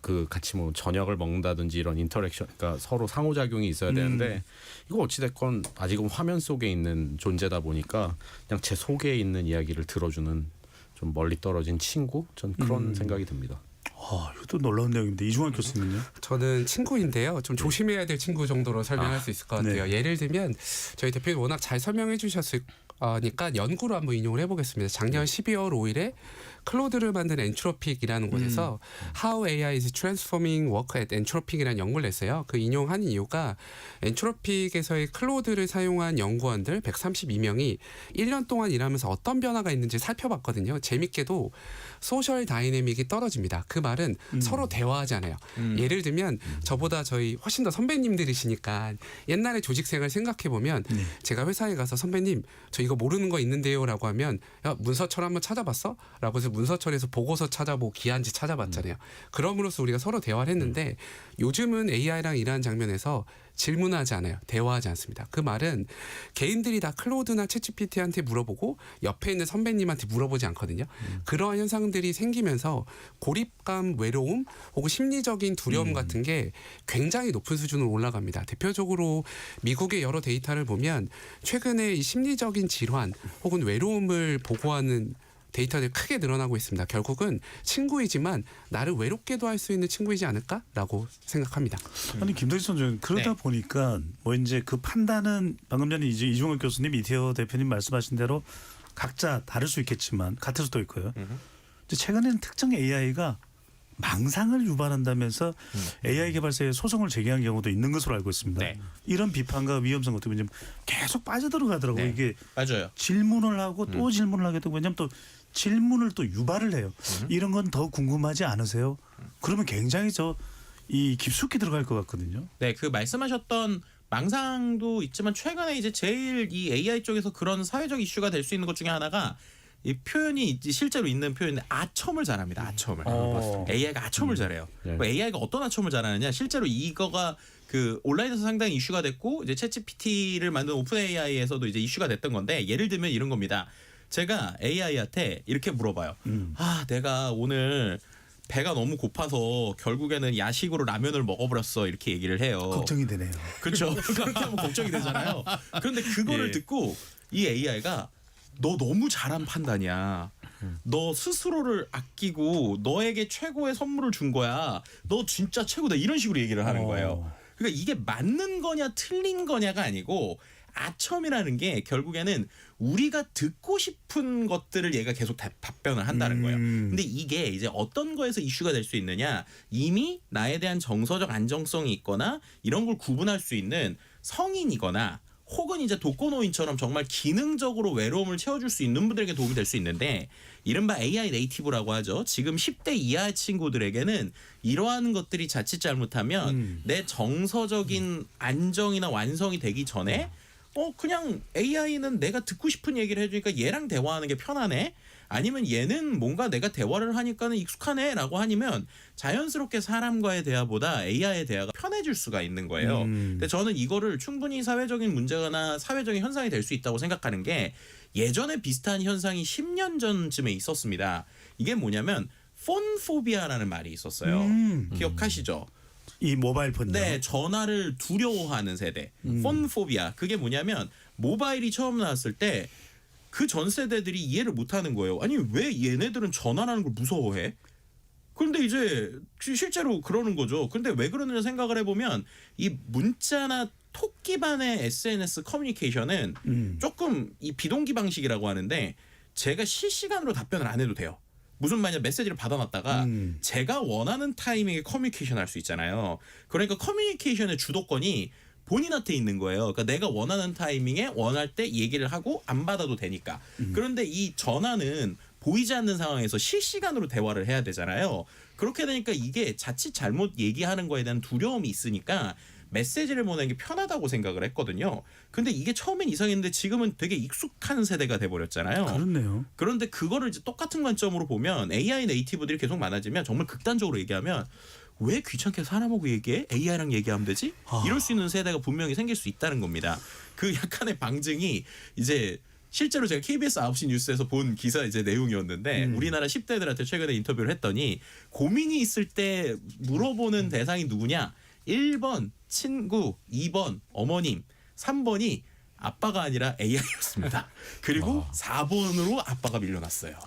그 같이 뭐 저녁을 먹는다든지 이런 인터랙션, 그러니까 서로 상호작용이 있어야 되는데 이거 어찌됐건 아직은 화면 속에 있는 존재다 보니까 그냥 제 속에 있는 이야기를 들어주는 좀 멀리 떨어진 친구? 전 그런 생각이 듭니다. 이것도 놀라운 내용인데 이종환 교수님은요? 저는 친구인데요. 좀 조심해야 될 친구 정도로 설명할 수 있을 것 같아요. 네. 예를 들면 저희 대표님 워낙 잘 설명해 주셨으니까 연구로 한번 인용을 해보겠습니다. 작년 12월 5일에 클로드를 만든 엔트로픽이라는 곳에서 How AI is Transforming Work at Entropic이라는 연구를 냈어요. 그 인용하는 이유가 엔트로픽에서의 클로드를 사용한 연구원들 132명이 1년 동안 일하면서 어떤 변화가 있는지 살펴봤거든요. 재밌게도 소셜 다이내믹이 떨어집니다. 그 말은 서로 대화하잖아요. 예를 들면 저보다 저희 훨씬 더 선배님들이시니까 옛날에 조직생활 생각해보면 제가 회사에 가서 선배님 저 이거 모르는 거 있는데요 라고 하면 야 문서철 한번 찾아봤어? 라고 해서 문서철에서 보고서 찾아보고 기한지 찾아봤잖아요. 그럼으로써 우리가 서로 대화를 했는데 요즘은 AI랑 일하는 장면에서 질문하지 않아요. 대화하지 않습니다. 그 말은 개인들이 다 클로드나 챗GPT한테 물어보고 옆에 있는 선배님한테 물어보지 않거든요. 그러한 현상들이 생기면서 고립감, 외로움 혹은 심리적인 두려움 같은 게 굉장히 높은 수준으로 올라갑니다. 대표적으로 미국의 여러 데이터를 보면 최근에 이 심리적인 질환 혹은 외로움을 보고하는 데이터들이 크게 늘어나고 있습니다. 결국은 친구이지만 나를 외롭게도 할 수 있는 친구이지 않을까라고 생각합니다. 아니 김동진 선생님 그러다 네. 보니까 뭐 이제 그 판단은 방금 전에 이제 이종환 교수님, 이태호 대표님 말씀하신 대로 각자 다를 수 있겠지만 같을 수도 있고요. 이제 최근에는 특정 AI가 망상을 유발한다면서 AI 개발사에 소송을 제기한 경우도 있는 것으로 알고 있습니다. 네. 이런 비판과 위험성 같은 게 계속 빠져들어가더라고요. 네. 이게 맞아요. 질문을 하고 또 질문을 하게 되고 왜냐하면 또 질문을 또 유발을 해요. 이런 건 더 궁금하지 않으세요? 그러면 굉장히 이 깊숙이 들어갈 것 같거든요. 네, 그 말씀하셨던 망상도 있지만 최근에 이제 제일 이 AI 쪽에서 그런 사회적 이슈가 될 수 있는 것 중에 하나가 이 표현이 실제로 있는 표현인데 아첨을 잘합니다. 아첨을. AI가 아첨을 잘해요. 네. AI가 어떤 아첨을 잘하느냐? 실제로 이거가 그 온라인에서 상당히 이슈가 됐고 이제 챗GPT를 만든 오픈 AI에서도 이제 이슈가 됐던 건데 예를 들면 이런 겁니다. 제가 AI한테 이렇게 물어봐요. 아, 내가 오늘 배가 너무 고파서 결국에는 야식으로 라면을 먹어버렸어 이렇게 얘기를 해요. 걱정이 되네요. 그렇죠. 그렇게 하면 걱정이 되잖아요. 그런데 그거를 예. 듣고 이 AI가 너 너무 잘한 판단이야. 너 스스로를 아끼고 너에게 최고의 선물을 준 거야. 너 진짜 최고다. 이런 식으로 얘기를 하는 거예요. 그러니까 이게 맞는 거냐 틀린 거냐가 아니고 아첨이라는 게 결국에는 우리가 듣고 싶은 것들을 얘가 계속 답변을 한다는 거예요. 근데 이게 이제 어떤 거에서 이슈가 될 수 있느냐? 이미 나에 대한 정서적 안정성이 있거나 이런 걸 구분할 수 있는 성인이거나 혹은 이제 독거노인처럼 정말 기능적으로 외로움을 채워줄 수 있는 분들에게 도움이 될 수 있는데 이른바 AI 네이티브라고 하죠. 지금 10대 이하 친구들에게는 이러한 것들이 자칫 잘못하면 내 정서적인 안정이나 완성이 되기 전에 그냥 AI는 내가 듣고 싶은 얘기를 해주니까 얘랑 대화하는 게 편하네. 아니면 얘는 뭔가 내가 대화를 하니까는 익숙하네라고 하면 자연스럽게 사람과의 대화보다 AI의 대화가 편해질 수가 있는 거예요. 근데 저는 이거를 충분히 사회적인 문제나 사회적인 현상이 될 수 있다고 생각하는 게 예전에 비슷한 현상이 10년 전쯤에 있었습니다. 이게 뭐냐면 폰포비아라는 말이 있었어요. 기억하시죠? 이 모바일 폰. 네, 전화를 두려워하는 세대. 폰포비아. 그게 뭐냐면 모바일이 처음 나왔을 때 그 전 세대들이 이해를 못하는 거예요. 아니 왜 얘네들은 전화라는 걸 무서워해? 그런데 이제 실제로 그러는 거죠. 근데 왜 그러느냐 생각을 해보면 이 문자나 톡 기반의 SNS 커뮤니케이션은 조금 이 비동기 방식이라고 하는데 제가 실시간으로 답변을 안 해도 돼요. 무슨 말이냐 메시지를 받아놨다가 제가 원하는 타이밍에 커뮤니케이션 할 수 있잖아요. 그러니까 커뮤니케이션의 주도권이 본인한테 있는 거예요. 그러니까 내가 원하는 타이밍에 원할 때 얘기를 하고 안 받아도 되니까. 그런데 이 전화는 보이지 않는 상황에서 실시간으로 대화를 해야 되잖아요. 그렇게 되니까 이게 자칫 잘못 얘기하는 거에 대한 두려움이 있으니까 메시지를 보내는 게 편하다고 생각을 했거든요. 근데 이게 처음엔 이상했는데 지금은 되게 익숙한 세대가 돼버렸잖아요. 그렇네요. 그런데 그거를 이제 똑같은 관점으로 보면 AI 네이티브들이 계속 많아지면 정말 극단적으로 얘기하면 왜 귀찮게 사람하고 얘기해? AI랑 얘기하면 되지? 이럴 수 있는 세대가 분명히 생길 수 있다는 겁니다. 그 약간의 방증이 이제 실제로 제가 KBS 9시 뉴스에서 본 기사 이제 내용이었는데 우리나라 10대들한테 최근에 인터뷰를 했더니 고민이 있을 때 물어보는 대상이 누구냐? 1번 친구, 2번 어머님, 3번이 아빠가 아니라 AI였습니다. 그리고 4번으로 아빠가 밀려났어요.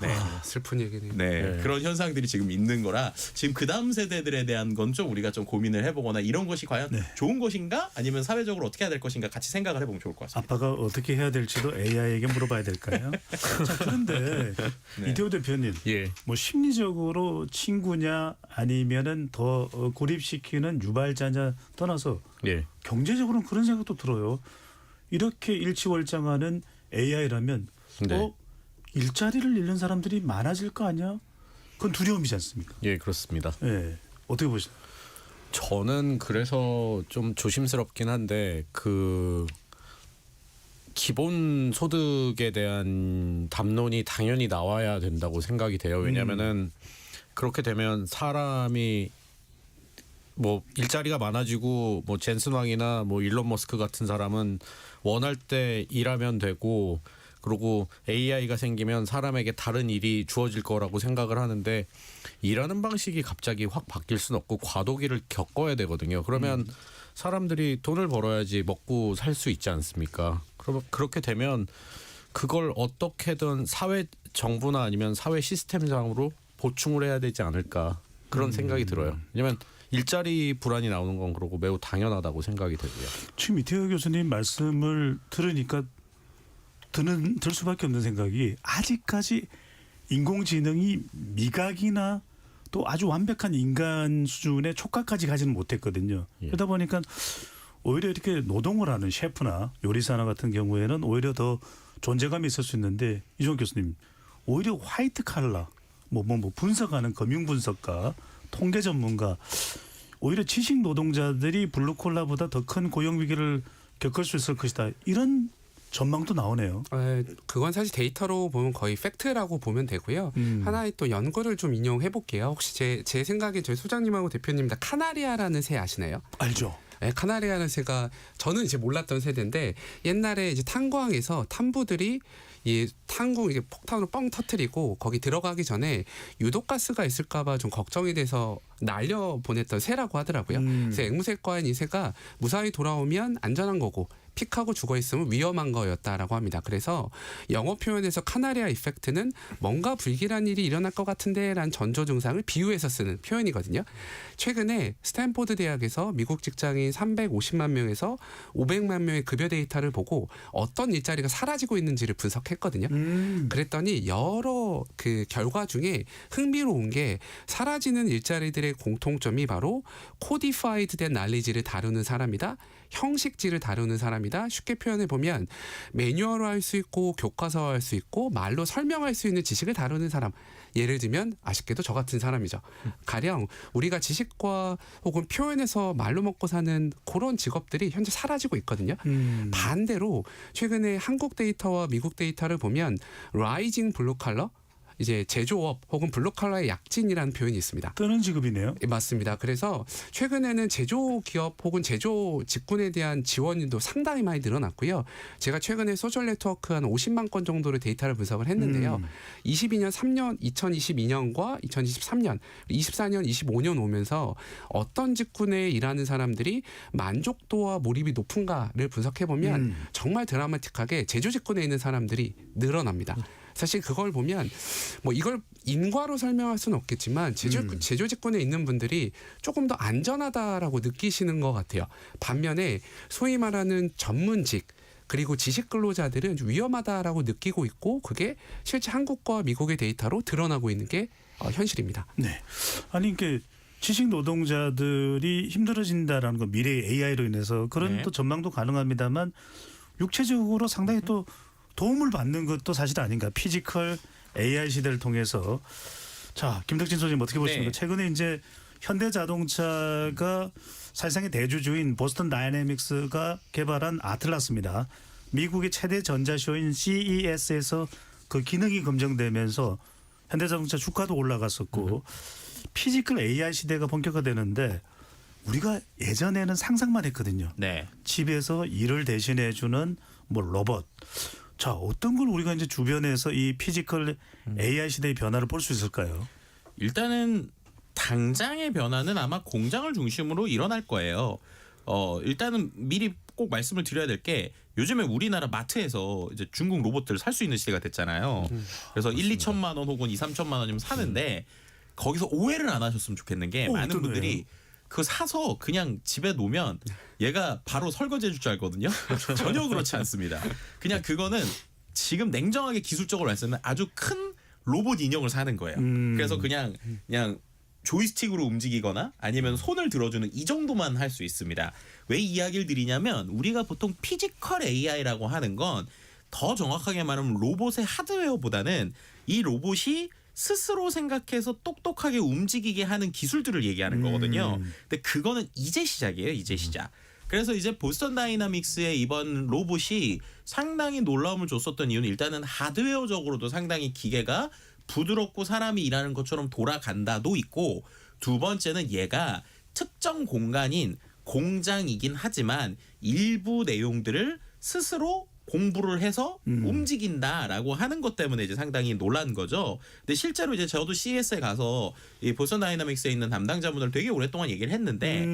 네. 슬픈 얘기네요. 네, 그런 현상들이 지금 있는 거라 지금 그 다음 세대들에 대한 건 좀 우리가 좀 고민을 해보거나 이런 것이 과연 좋은 것인가 아니면 사회적으로 어떻게 해야 될 것인가 같이 생각을 해보면 좋을 것 같습니다. 아빠가 어떻게 해야 될지도 AI에게 물어봐야 될까요? 자, 그런데 네. 이태호 대표님, 예. 뭐 심리적으로 친구냐 아니면은 더 고립시키는 유발자냐 떠나서 예. 경제적으로는 그런 생각도 들어요. 이렇게 일치월장하는 AI라면 네. 일자리를 잃는 사람들이 많아질 거 아니야? 그건 두려움이지 않습니까? 예, 그렇습니다. 예. 어떻게 보시나요? 저는 그래서 좀 조심스럽긴 한데 그 기본 소득에 대한 담론이 당연히 나와야 된다고 생각이 돼요. 왜냐하면은 그렇게 되면 사람이 뭐 일자리가 많아지고 뭐 젠슨 왕이나 뭐 일론 머스크 같은 사람은 원할 때 일하면 되고 그리고 AI가 생기면 사람에게 다른 일이 주어질 거라고 생각을 하는데 일하는 방식이 갑자기 확 바뀔 수는 없고 과도기를 겪어야 되거든요. 그러면 사람들이 돈을 벌어야지 먹고 살 수 있지 않습니까? 그러면 그렇게 되면 그걸 어떻게든 사회 정부나 아니면 사회 시스템상으로 보충을 해야 되지 않을까 그런 생각이 들어요. 왜냐하면 일자리 불안이 나오는 건 그러고 매우 당연하다고 생각이 되고요. 지금 이태호 교수님 말씀을 들으니까 들 수밖에 없는 생각이 아직까지 인공지능이 미각이나 또 아주 완벽한 인간 수준의 촉각까지 가지는 못했거든요. 예. 그러다 보니까 오히려 이렇게 노동을 하는 셰프나 요리사나 같은 경우에는 오히려 더 존재감이 있을 수 있는데 이종 교수님 오히려 화이트 칼라 뭐 분석하는 금융 분석가 통계 전문가 오히려 지식 노동자들이 블루콜라보다 더 큰 고용 위기를 겪을 수 있을 것이다. 이런 전망도 나오네요. 그건 사실 데이터로 보면 거의 팩트라고 보면 되고요. 하나의 또 연구를 좀 인용해 볼게요. 혹시 제 생각에 저희 소장님하고 대표님 다 카나리아라는 새 아시나요? 알죠. 네, 카나리아라는 새가 저는 이제 몰랐던 새인데 옛날에 이제 탄광에서 탄부들이 이 탄광 이게 폭탄으로 뻥 터뜨리고 거기 들어가기 전에 유독가스가 있을까봐 좀 걱정이 돼서 날려 보냈던 새라고 하더라고요. 그래서 앵무새과인 이 새가 무사히 돌아오면 안전한 거고 픽하고 죽어 있으면 위험한 거였다라고 합니다. 그래서 영어 표현에서 카나리아 이펙트는 뭔가 불길한 일이 일어날 것 같은데라는 전조 증상을 비유해서 쓰는 표현이거든요. 최근에 스탠포드 대학에서 미국 직장인 350만 명에서 500만 명의 급여 데이터를 보고 어떤 일자리가 사라지고 있는지를 분석했거든요. 그랬더니 여러 그 결과 중에 흥미로운 게 사라지는 일자리들의 공통점이 바로 코디파이드 된 날리지를 다루는 사람이다. 형식지를 다루는 사람이다. 쉽게 표현해 보면 매뉴얼로 할 수 있고 교과서화 할 수 있고 말로 설명할 수 있는 지식을 다루는 사람. 예를 들면 아쉽게도 저 같은 사람이죠. 가령 우리가 지식과 혹은 표현에서 말로 먹고 사는 그런 직업들이 현재 사라지고 있거든요. 반대로 최근에 한국 데이터와 미국 데이터를 보면 라이징 블루 칼러 이제 제조업 혹은 블루칼라의 약진이라는 표현이 있습니다. 뜨는 직업이네요. 맞습니다. 그래서 최근에는 제조 기업 혹은 제조 직군에 대한 지원도 상당히 많이 늘어났고요. 제가 최근에 소셜 네트워크 한 50만 건 정도의 데이터를 분석을 했는데요. 2022년과 2023년, 24년, 25년 오면서 어떤 직군에 일하는 사람들이 만족도와 몰입이 높은가를 분석해 보면 정말 드라마틱하게 제조 직군에 있는 사람들이 늘어납니다. 사실 그걸 보면 뭐 이걸 인과로 설명할 수는 없겠지만 제조 직군에 있는 분들이 조금 더 안전하다라고 느끼시는 것 같아요. 반면에 소위 말하는 전문직 그리고 지식 근로자들은 위험하다라고 느끼고 있고 그게 실제 한국과 미국의 데이터로 드러나고 있는 게 현실입니다. 네. 아니 이게 지식 노동자들이 힘들어진다라는 건 미래의 AI로 인해서 그런 네. 또 전망도 가능합니다만 육체적으로 상당히 또 도움을 받는 것도 사실 아닌가. 피지컬 AI 시대를 통해서. 자, 김덕진 소장님 어떻게 보십니까? 네. 최근에 이제 현대자동차가 사실상의 대주주인 보스턴 다이내믹스가 개발한 아틀라스입니다. 미국의 최대 전자쇼인 CES에서 그 기능이 검증되면서 현대자동차 주가도 올라갔었고 피지컬 AI 시대가 본격화되는데 우리가 예전에는 상상만 했거든요. 네. 집에서 일을 대신해 주는 뭐 로봇. 자, 어떤 걸 우리가 이제 주변에서 이 피지컬 AI 시대의 변화를 볼 수 있을까요? 일단은 당장의 변화는 아마 공장을 중심으로 일어날 거예요. 일단은 미리 꼭 말씀을 드려야 될 게 요즘에 우리나라 마트에서 이제 중국 로봇들을 살 수 있는 시대가 됐잖아요. 그래서 1-2천만 원 혹은 2-3천만 원이면 사는데 거기서 오해를 안 하셨으면 좋겠는 게 많은 어떤 분들이 오해요? 그거 사서 그냥 집에 놓으면 얘가 바로 설거지 해줄 줄 알거든요. 전혀 그렇지 않습니다. 그냥 그거는 지금 냉정하게 기술적으로 말씀하면 아주 큰 로봇 인형을 사는 거예요. 그래서 그냥 조이스틱으로 움직이거나 아니면 손을 들어주는 이 정도만 할 수 있습니다. 왜 이 이야기를 드리냐면 우리가 보통 피지컬 AI라고 하는 건 더 정확하게 말하면 로봇의 하드웨어보다는 이 로봇이 스스로 생각해서 똑똑하게 움직이게 하는 기술들을 얘기하는 거거든요. 근데 그거는 이제 시작이에요. 이제 시작. 그래서 이제 보스턴 다이나믹스의 이번 로봇이 상당히 놀라움을 줬었던 이유는 일단은 하드웨어적으로도 상당히 기계가 부드럽고 사람이 일하는 것처럼 돌아간다도 있고 두 번째는 얘가 특정 공간인 공장이긴 하지만 일부 내용들을 스스로 공부를 해서 움직인다라고 하는 것 때문에 이제 상당히 놀란 거죠. 근데 실제로 이제 저도 CES에 가서 이 보스턴 다이나믹스에 있는 담당자분들 되게 오랫동안 얘기를 했는데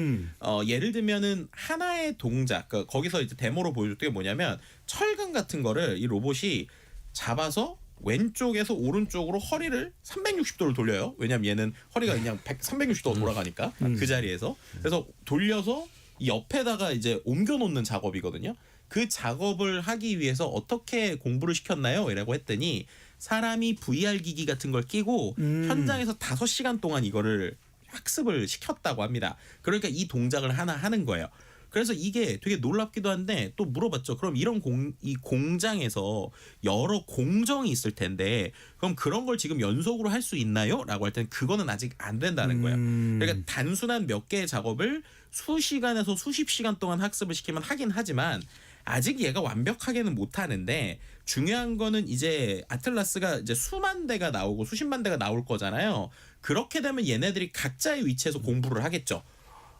예를 들면은 하나의 동작 거기서 이제 데모로 보여줄 게 뭐냐면 철근 같은 거를 이 로봇이 잡아서 왼쪽에서 오른쪽으로 허리를 360도를 돌려요. 왜냐면 얘는 허리가 그냥 360도 돌아가니까 그 자리에서. 그래서 돌려서 이 옆에다가 이제 옮겨 놓는 작업이거든요. 그 작업을 하기 위해서 어떻게 공부를 시켰나요? 이라고 했더니 사람이 VR 기기 같은 걸 끼고 현장에서 5시간 동안 이거를 학습을 시켰다고 합니다. 그러니까 이 동작을 하나 하는 거예요. 그래서 이게 되게 놀랍기도 한데 또 물어봤죠. 그럼 이런 이 공장에서 여러 공정이 있을 텐데 그럼 그런 걸 지금 연속으로 할 수 있나요? 라고 할 때는 그거는 아직 안 된다는 거예요. 그러니까 단순한 몇 개의 작업을 수시간에서 수십 시간 동안 학습을 시키면 하긴 하지만 아직 얘가 완벽하게는 못하는데 중요한 거는 이제 아틀라스가 이제 수만 대가 나오고 수십만 대가 나올 거잖아요. 그렇게 되면 얘네들이 각자의 위치에서 공부를 하겠죠.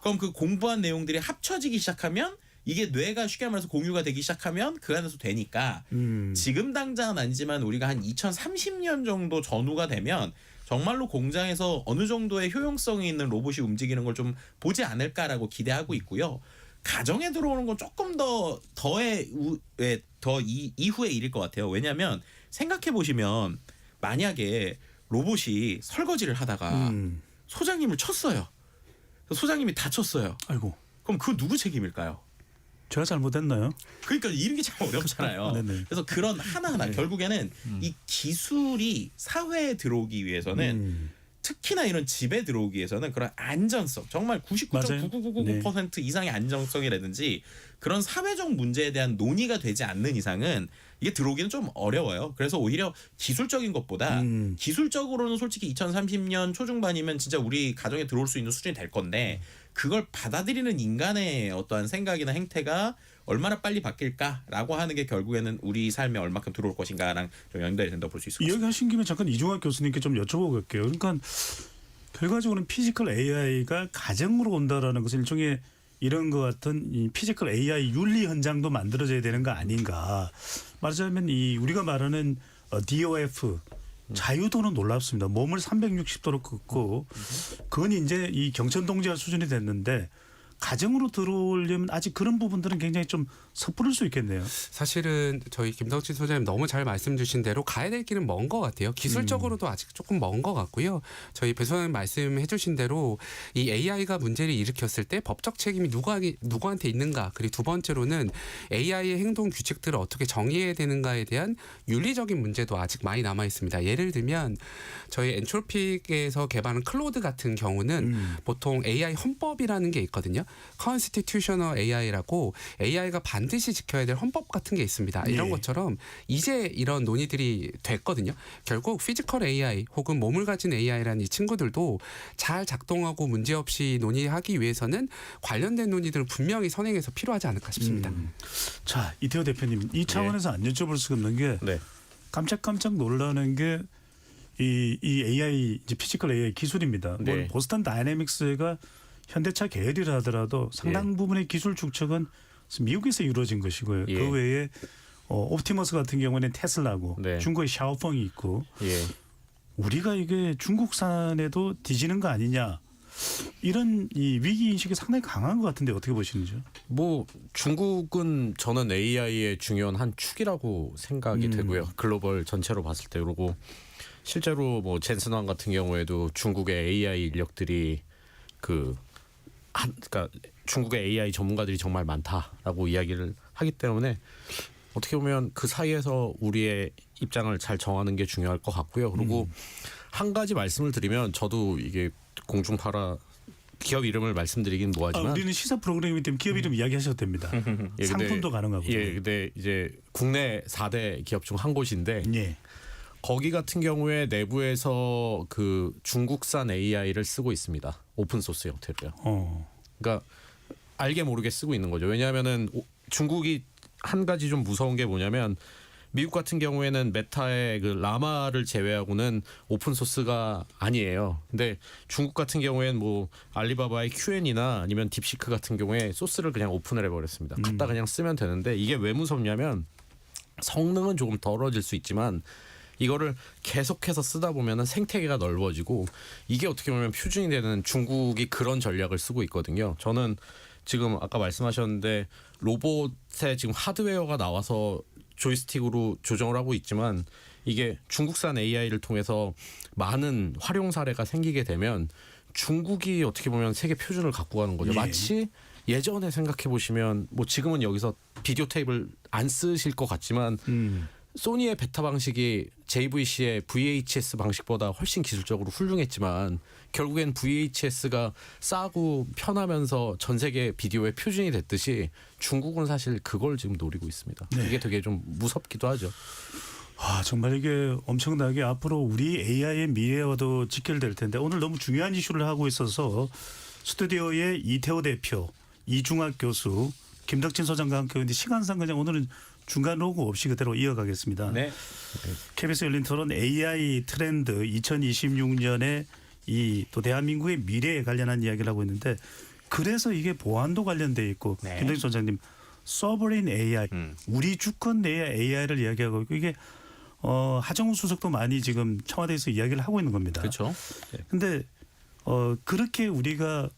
그럼 그 공부한 내용들이 합쳐지기 시작하면 이게 뇌가 쉽게 말해서 공유가 되기 시작하면 그 안에서 되니까 지금 당장은 아니지만 우리가 한 2030년 정도 전후가 되면 정말로 공장에서 어느 정도의 효용성이 있는 로봇이 움직이는 걸 좀 보지 않을까라고 기대하고 있고요. 가정에 들어오는 건 조금 이후의 일일 것 같아요. 왜냐하면 생각해 보시면 만약에 로봇이 설거지를 하다가 소장님을 쳤어요. 소장님이 다쳤어요. 아이고, 그럼 그 누구 책임일까요? 제가 잘못했나요? 그러니까 이런 게 참 어렵잖아요. 네네. 그래서 그런 하나하나 결국에는 이 기술이 사회에 들어오기 위해서는 특히나 이런 집에 들어오기 위해서는 그런 안전성, 정말 99.99999% 이상의 안정성이라든지 그런 사회적 문제에 대한 논의가 되지 않는 이상은 이게 들어오기는 좀 어려워요. 그래서 오히려 기술적인 것보다 기술적으로는 솔직히 2030년 초중반이면 진짜 우리 가정에 들어올 수 있는 수준이 될 건데 그걸 받아들이는 인간의 어떠한 생각이나 행태가 얼마나 빨리 바뀔까라고 하는 게 결국에는 우리 삶에 얼마큼 들어올 것인가랑 좀 연결이 된다고 볼 수 있을 것 같습니다. 이야기하신 김에 잠깐 이종학 교수님께 좀 여쭤보고 갈게요. 그러니까 결과적으로는 피지컬 AI가 가정으로 온다라는 것은 일종의 이런 것 같은 이 피지컬 AI 윤리 현장도 만들어져야 되는 거 아닌가. 말하자면 이 우리가 말하는 DOF 자유도는 놀랍습니다. 몸을 360도로 긋고 그건 이제 이 경천동지화 수준이 됐는데 가정으로 들어오려면 아직 그런 부분들은 굉장히 좀 섣부를 수 있겠네요. 사실은 저희 김덕진 소장님 너무 잘 말씀 주신 대로 가야 될 길은 먼 것 같아요. 기술적으로도 아직 조금 먼 것 같고요. 저희 배 소장님 말씀해 주신 대로 이 AI가 문제를 일으켰을 때 법적 책임이 누구한테 있는가, 그리고 두 번째로는 AI의 행동 규칙들을 어떻게 정의해야 되는가에 대한 윤리적인 문제도 아직 많이 남아 있습니다. 예를 들면 저희 엔트로픽에서 개발한 클로드 같은 경우는 보통 AI 헌법이라는 게 있거든요. Constitutional AI라고 AI가 반드시 지켜야 될 헌법 같은 게 있습니다. 이런 것처럼 이제 이런 논의들이 됐거든요. 결국 피지컬 AI 혹은 몸을 가진 AI라는 이 친구들도 잘 작동하고 문제없이 논의하기 위해서는 관련된 논의들을 분명히 선행해서 필요하지 않을까 싶습니다. 자, 이태호 대표님, 이 차원에서 안 여쭤볼 수가 없는 게 네. 깜짝깜짝 놀라는 게 이 AI 이제 피지컬 AI 기술입니다. 네. 뭐 보스턴 다이내믹스가 현대차 계열이라 하더라도 상당 부분의 기술 축적은 미국에서 이루어진 것이고요. 예. 그 외에 옵티머스 같은 경우는 테슬라고 네. 중국의 샤오펑이 있고 예. 우리가 이게 중국산에도 뒤지는 거 아니냐. 이런 이 위기 인식이 상당히 강한 것 같은데 어떻게 보시는지요? 뭐 중국은 저는 AI의 중요한 한 축이라고 생각이 되고요. 글로벌 전체로 봤을 때. 그리고 실제로 뭐 젠슨왕 같은 경우에도 중국의 AI 인력들이 그러니까 중국의 AI 전문가들이 정말 많다라고 이야기를 하기 때문에 어떻게 보면 그 사이에서 우리의 입장을 잘 정하는 게 중요할 것 같고요. 그리고 한 가지 말씀을 드리면 저도 이게 공중파라 기업 이름을 말씀드리긴 뭐하지만 우리는 시사 프로그램이기 때문에 기업 이름 이야기하셔도 됩니다. 예, 상품도 가능하고. 예, 근데 이제 국내 4대 기업 중 한 곳인데 예. 거기 같은 경우에 내부에서 그 중국산 AI를 쓰고 있습니다. 오픈 소스 형태로요. 그러니까 알게 모르게 쓰고 있는 거죠. 왜냐하면은 중국이 한 가지 좀 무서운 게 뭐냐면 미국 같은 경우에는 메타의 그 라마를 제외하고는 오픈 소스가 아니에요. 근데 중국 같은 경우에는 뭐 알리바바의 QN이나 아니면 딥시크 같은 경우에 소스를 그냥 오픈을 해버렸습니다. 갖다 그냥 쓰면 되는데 이게 왜 무섭냐면 성능은 조금 덜어질 수 있지만 이거를 계속해서 쓰다 보면은 생태계가 넓어지고 이게 어떻게 보면 표준이 되는 중국이 그런 전략을 쓰고 있거든요. 저는 지금 아까 말씀하셨는데 로봇에 지금 하드웨어가 나와서 조이스틱으로 조정을 하고 있지만 이게 중국산 AI를 통해서 많은 활용 사례가 생기게 되면 중국이 어떻게 보면 세계 표준을 갖고 가는 거죠. 예. 마치 예전에 생각해 보시면 뭐 지금은 여기서 비디오 테이프를 안 쓰실 것 같지만 소니의 베타 방식이 JVC의 VHS 방식보다 훨씬 기술적으로 훌륭했지만 결국엔 VHS가 싸고 편하면서 전 세계 비디오의 표준이 됐듯이 중국은 사실 그걸 지금 노리고 있습니다. 네. 이게 되게 좀 무섭기도 하죠. 정말 이게 엄청나게 앞으로 우리 AI의 미래와도 직결될 텐데 오늘 너무 중요한 이슈를 하고 있어서 스튜디오에 이태호 대표, 이중학 교수, 김덕진 소장과 함께 했는데 시간상 그냥 오늘은 중간 로고 없이 그대로 이어가겠습니다. 네. KBS 열린 토론 AI 트렌드 2026년에 이 또 대한민국의 미래에 관련한 이야기를 하고 있는데 그래서 이게 보안도 관련돼 있고 네. 김덕진 소장님 서버린 AI 우리 주권 내의 AI를 이야기하고 있고 이게 하정우 수석도 많이 지금 청와대에서 이야기를 하고 있는 겁니다. 그렇죠. 근데 그렇게 우리가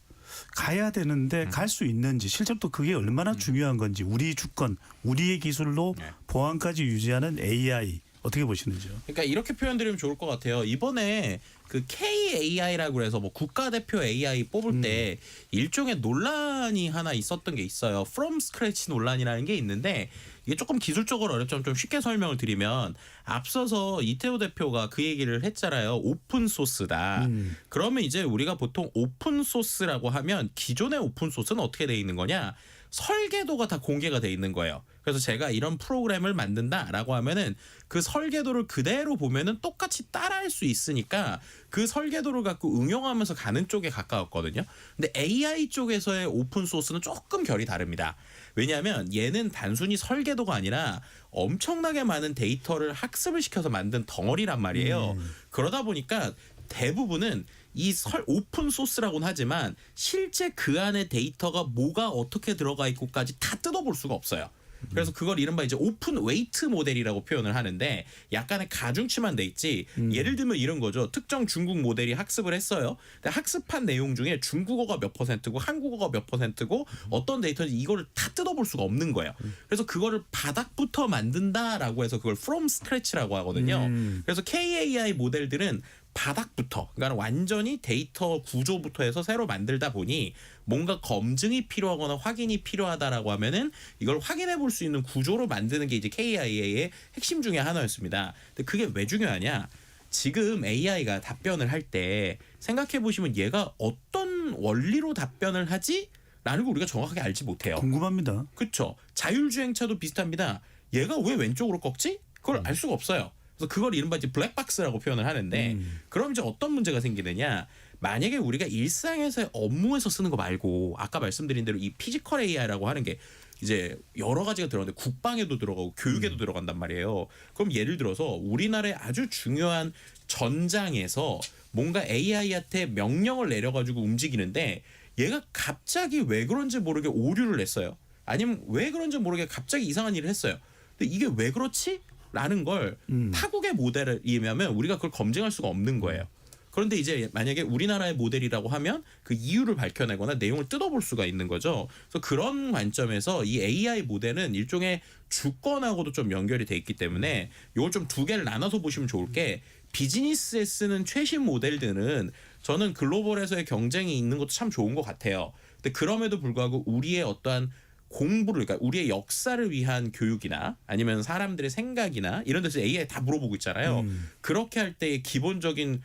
가야 되는데 갈 수 있는지 실제로 또 그게 얼마나 중요한 건지 우리 주권, 우리의 기술로 네. 보안까지 유지하는 AI 어떻게 보시는지요? 그러니까 이렇게 표현드리면 좋을 것 같아요. 이번에 그 KAI라고 해서 뭐 국가대표 AI 뽑을 때 일종의 논란이 하나 있었던 게 있어요. From Scratch 논란이라는 게 있는데 이게 조금 기술적으로 어렵지만 좀 쉽게 설명을 드리면 앞서서 이태호 대표가 그 얘기를 했잖아요. 오픈 소스다. 그러면 이제 우리가 보통 오픈 소스라고 하면 기존의 오픈 소스는 어떻게 돼 있는 거냐? 설계도가 다 공개가 돼 있는 거예요. 그래서 제가 이런 프로그램을 만든다라고 하면은 그 설계도를 그대로 보면은 똑같이 따라할 수 있으니까 그 설계도를 갖고 응용하면서 가는 쪽에 가까웠거든요. 근데 AI 쪽에서의 오픈 소스는 조금 결이 다릅니다. 왜냐하면 얘는 단순히 설계도가 아니라 엄청나게 많은 데이터를 학습을 시켜서 만든 덩어리란 말이에요. 그러다 보니까 대부분은 이 오픈 소스라고는 하지만 실제 그 안에 데이터가 뭐가 어떻게 들어가 있고까지 다 뜯어볼 수가 없어요. 그래서 그걸 이른바 이제 오픈 웨이트 모델이라고 표현을 하는데 약간의 가중치만 돼 있지. 예를 들면 이런 거죠. 특정 중국 모델이 학습을 했어요. 근데 학습한 내용 중에 중국어가 몇 %고 한국어가 몇 %고 어떤 데이터인지 이거를 다 뜯어볼 수가 없는 거예요. 그래서 그거를 바닥부터 만든다라고 해서 그걸 from scratch라고 하거든요. 그래서 KAI 모델들은 바닥부터 그러니까 완전히 데이터 구조부터 해서 새로 만들다 보니 뭔가 검증이 필요하거나 확인이 필요하다라고 하면은 이걸 확인해 볼 수 있는 구조로 만드는 게 이제 KAI의 핵심 중에 하나였습니다. 근데 그게 왜 중요하냐? 지금 AI가 답변을 할 때 생각해 보시면 얘가 어떤 원리로 답변을 하지? 라는 걸 우리가 정확하게 알지 못해요. 궁금합니다. 그렇죠. 자율주행차도 비슷합니다. 얘가 왜 왼쪽으로 꺾지? 그걸 알 수가 없어요. 그래서 그걸 이른바 이제 블랙박스라고 표현을 하는데 그럼 이제 어떤 문제가 생기느냐? 만약에 우리가 일상에서의 업무에서 쓰는 거 말고 아까 말씀드린 대로 이 피지컬 AI라고 하는 게 이제 여러 가지가 들어가는데 국방에도 들어가고 교육에도 들어간단 말이에요. 그럼 예를 들어서 우리나라의 아주 중요한 전장에서 뭔가 AI한테 명령을 내려가지고 움직이는데 얘가 갑자기 왜 그런지 모르게 오류를 냈어요. 아니면 왜 그런지 모르게 갑자기 이상한 일을 했어요. 근데 이게 왜 그렇지? 라는 걸 타국의 모델이면 우리가 그걸 검증할 수가 없는 거예요. 그런데 이제 만약에 우리나라의 모델이라고 하면 그 이유를 밝혀내거나 내용을 뜯어볼 수가 있는 거죠. 그래서 그런 관점에서 이 AI 모델은 일종의 주권하고도 좀 연결이 돼 있기 때문에 이걸 좀 두 개를 나눠서 보시면 좋을 게 비즈니스에 쓰는 최신 모델들은 저는 글로벌에서의 경쟁이 있는 것도 참 좋은 것 같아요. 근데 그럼에도 불구하고 우리의 어떠한 공부를 그러니까 우리의 역사를 위한 교육이나 아니면 사람들의 생각이나 이런 데서 AI 다 물어보고 있잖아요. 그렇게 할 때의 기본적인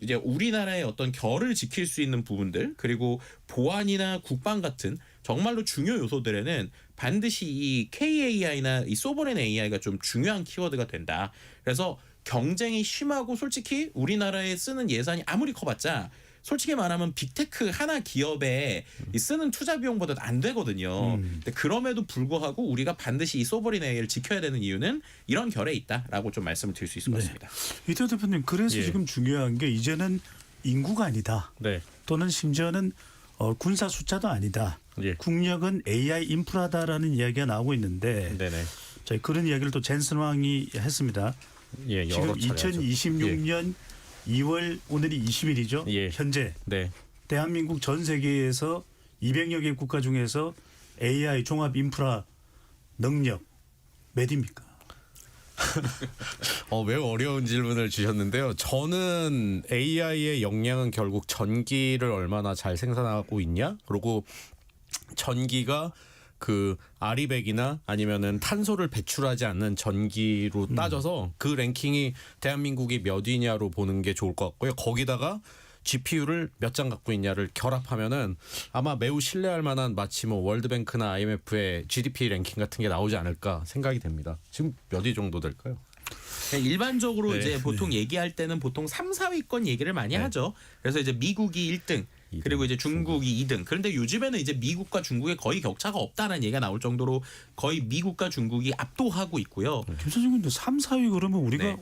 이제 우리나라의 어떤 결을 지킬 수 있는 부분들 그리고 보안이나 국방 같은 정말로 중요 요소들에는 반드시 이 KAI나 이 소버린 AI가 좀 중요한 키워드가 된다. 그래서 경쟁이 심하고 솔직히 우리나라에 쓰는 예산이 아무리 커봤자 솔직히 말하면 빅테크 하나 기업에 쓰는 투자 비용보다 안 되거든요. 근데 그럼에도 불구하고 우리가 반드시 이 소버린 AI를 지켜야 되는 이유는 이런 결에 있다라고 좀 말씀을 드릴 수 있을 것 같습니다. 이태호 대표님 그래서 예. 지금 중요한 게 이제는 인구가 아니다. 네. 또는 심지어는 군사 숫자도 아니다. 예. 국력은 AI 인프라다라는 이야기가 나오고 있는데 네네. 저희 그런 이야기를 또 젠슨 왕이 했습니다. 예, 지금 여러 차례 하죠. 2026년 2월 오늘이 20일이죠. 예. 현재 네. 대한민국 전 세계에서 200여 개 국가 중에서 AI 종합 인프라 능력 몇입니까? 매우 어려운 질문을 주셨는데요. 저는 AI의 역량은 결국 전기를 얼마나 잘 생산하고 있냐? 그리고 전기가 그 아리백이나 아니면은 탄소를 배출하지 않는 전기로 따져서 그 랭킹이 대한민국이 몇 위냐로 보는 게 좋을 것 같고요. 거기다가 GPU를 몇 장 갖고 있냐를 결합하면은 아마 매우 신뢰할 만한 마치 뭐 월드뱅크나 IMF의 GDP 랭킹 같은 게 나오지 않을까 생각이 됩니다. 지금 몇 위 정도 될까요? 일반적으로 네. 이제 보통 얘기할 때는 보통 3, 4위권 얘기를 많이 하죠. 그래서 이제 미국이 1등, 그리고 이제 중국이 2등. 그런데 요즘에는 이제 미국과 중국의 거의 격차가 없다는 얘기가 나올 정도로 거의 미국과 중국이 압도하고 있고요. 김 선생님도 3, 4위 그러면 우리가 네.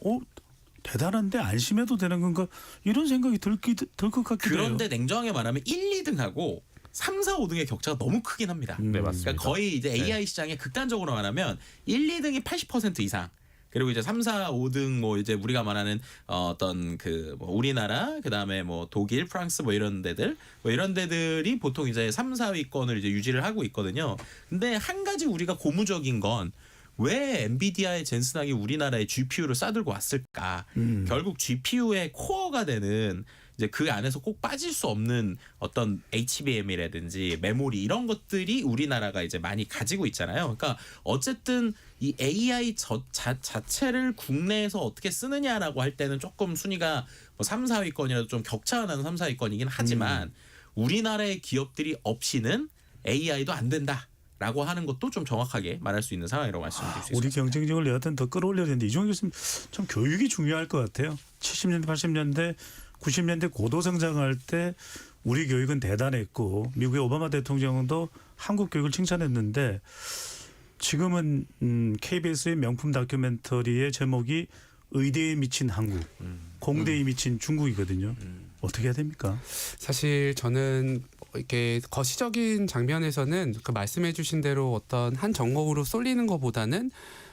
대단한데 안심해도 되는 건가 이런 생각이 들 것 같기도 해요. 그런데 냉정하게 말하면 1, 2등하고 3, 4, 5등의 격차가 너무 크긴 합니다. 네, 맞습니다. 그러니까 거의 이제 AI 시장에 극단적으로 말하면 1, 2등이 80% 이상. 그리고 이제 3, 4, 5등 뭐 이제 우리가 말하는 어떤 그 뭐 우리나라 그다음에 뭐 독일, 프랑스 뭐 이런 데들 뭐 이런 데들이 보통 이제 3, 4위권을 이제 유지를 하고 있거든요. 근데 한 가지 우리가 고무적인 건 왜 엔비디아의 젠슨항이 우리나라에 GPU를 싸들고 왔을까? 결국 GPU의 코어가 되는 이제 그 안에서 꼭 빠질 수 없는 어떤 HBM이라든지 메모리 이런 것들이 우리나라가 이제 많이 가지고 있잖아요. 그러니까 어쨌든 이 AI 자체를 국내에서 어떻게 쓰느냐라고 할 때는 조금 순위가 뭐 3, 4위권이라도 좀 격차가 나는 3, 4위권이긴 하지만 우리나라의 기업들이 없이는 AI도 안 된다. 라고 하는 것도 좀 정확하게 말할 수 있는 상황이라고 말씀드릴 수 있습니다. 우리 경쟁력을 여하튼 더 끌어올려야 되는데 이종혁 교수님 참 교육이 중요할 것 같아요. 70년대, 80년대, 90년대 고도 성장할 때 우리 교육은 대단했고 미국의 오바마 대통령도 한국 교육을 칭찬했는데 지금은 KBS의 명품 다큐멘터리의 제목이 의대에 미친 한국, 공대에 미친 중국이거든요. 어떻게 해야 됩니까? 사실 저는 이렇게 거시적인 장면에서는 그 말씀해주신 대로 어떤 한 전공으로 쏠리는 것보다는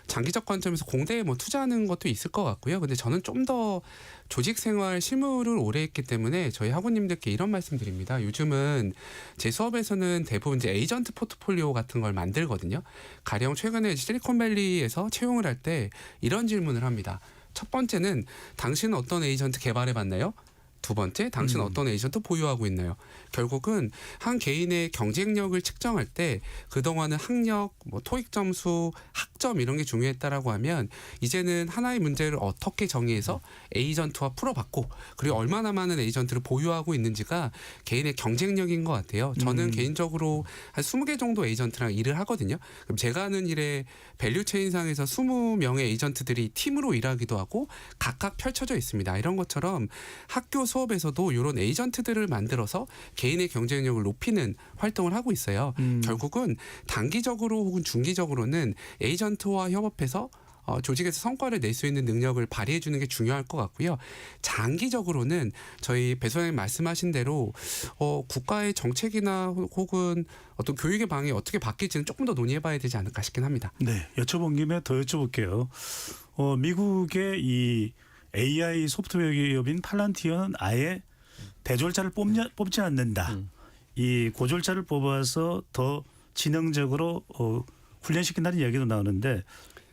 장기적 관점에서 공대에 뭐 투자하는 것도 있을 것 같고요. 근데 저는 좀 더 조직 생활 실무를 오래 했기 때문에 저희 학우님들께 이런 말씀드립니다. 요즘은 제 수업에서는 대부분 이제 에이전트 포트폴리오 같은 걸 만들거든요. 가령 최근에 실리콘밸리에서 채용을 할 때 이런 질문을 합니다. 첫 번째는 당신은 어떤 에이전트 개발해 봤나요? 두 번째, 당신은 어떤 에이전트 보유하고 있나요? 결국은 한 개인의 경쟁력을 측정할 때 그동안은 학력, 뭐 토익 점수, 학점 이런 게 중요했다라고 하면 이제는 하나의 문제를 어떻게 정의해서 에이전트와 풀어봤고 그리고 얼마나 많은 에이전트를 보유하고 있는지가 개인의 경쟁력인 것 같아요. 저는 개인적으로 한 20개 정도 에이전트랑 일을 하거든요. 그럼 제가 하는 일에 밸류체인상에서 20명의 에이전트들이 팀으로 일하기도 하고 각각 펼쳐져 있습니다. 이런 것처럼 학교 수업에서도 이런 에이전트들을 만들어서 개인의 경쟁력을 높이는 활동을 하고 있어요. 결국은 단기적으로 혹은 중기적으로는 에이전트와 협업해서 조직에서 성과를 낼 수 있는 능력을 발휘해 주는 게 중요할 것 같고요. 장기적으로는 저희 배 소장님 말씀하신 대로 국가의 정책이나 혹은 어떤 교육의 방향이 어떻게 바뀔지는 조금 더 논의해 봐야 되지 않을까 싶긴 합니다. 네, 여쭤본 김에 더 여쭤볼게요. 미국의 이 AI 소프트웨어 기업인 팔란티어는 아예 대졸자를 뽑지 않는다. 이 고졸자를 뽑아서 더 지능적으로 훈련시킨다는 이야기도 나오는데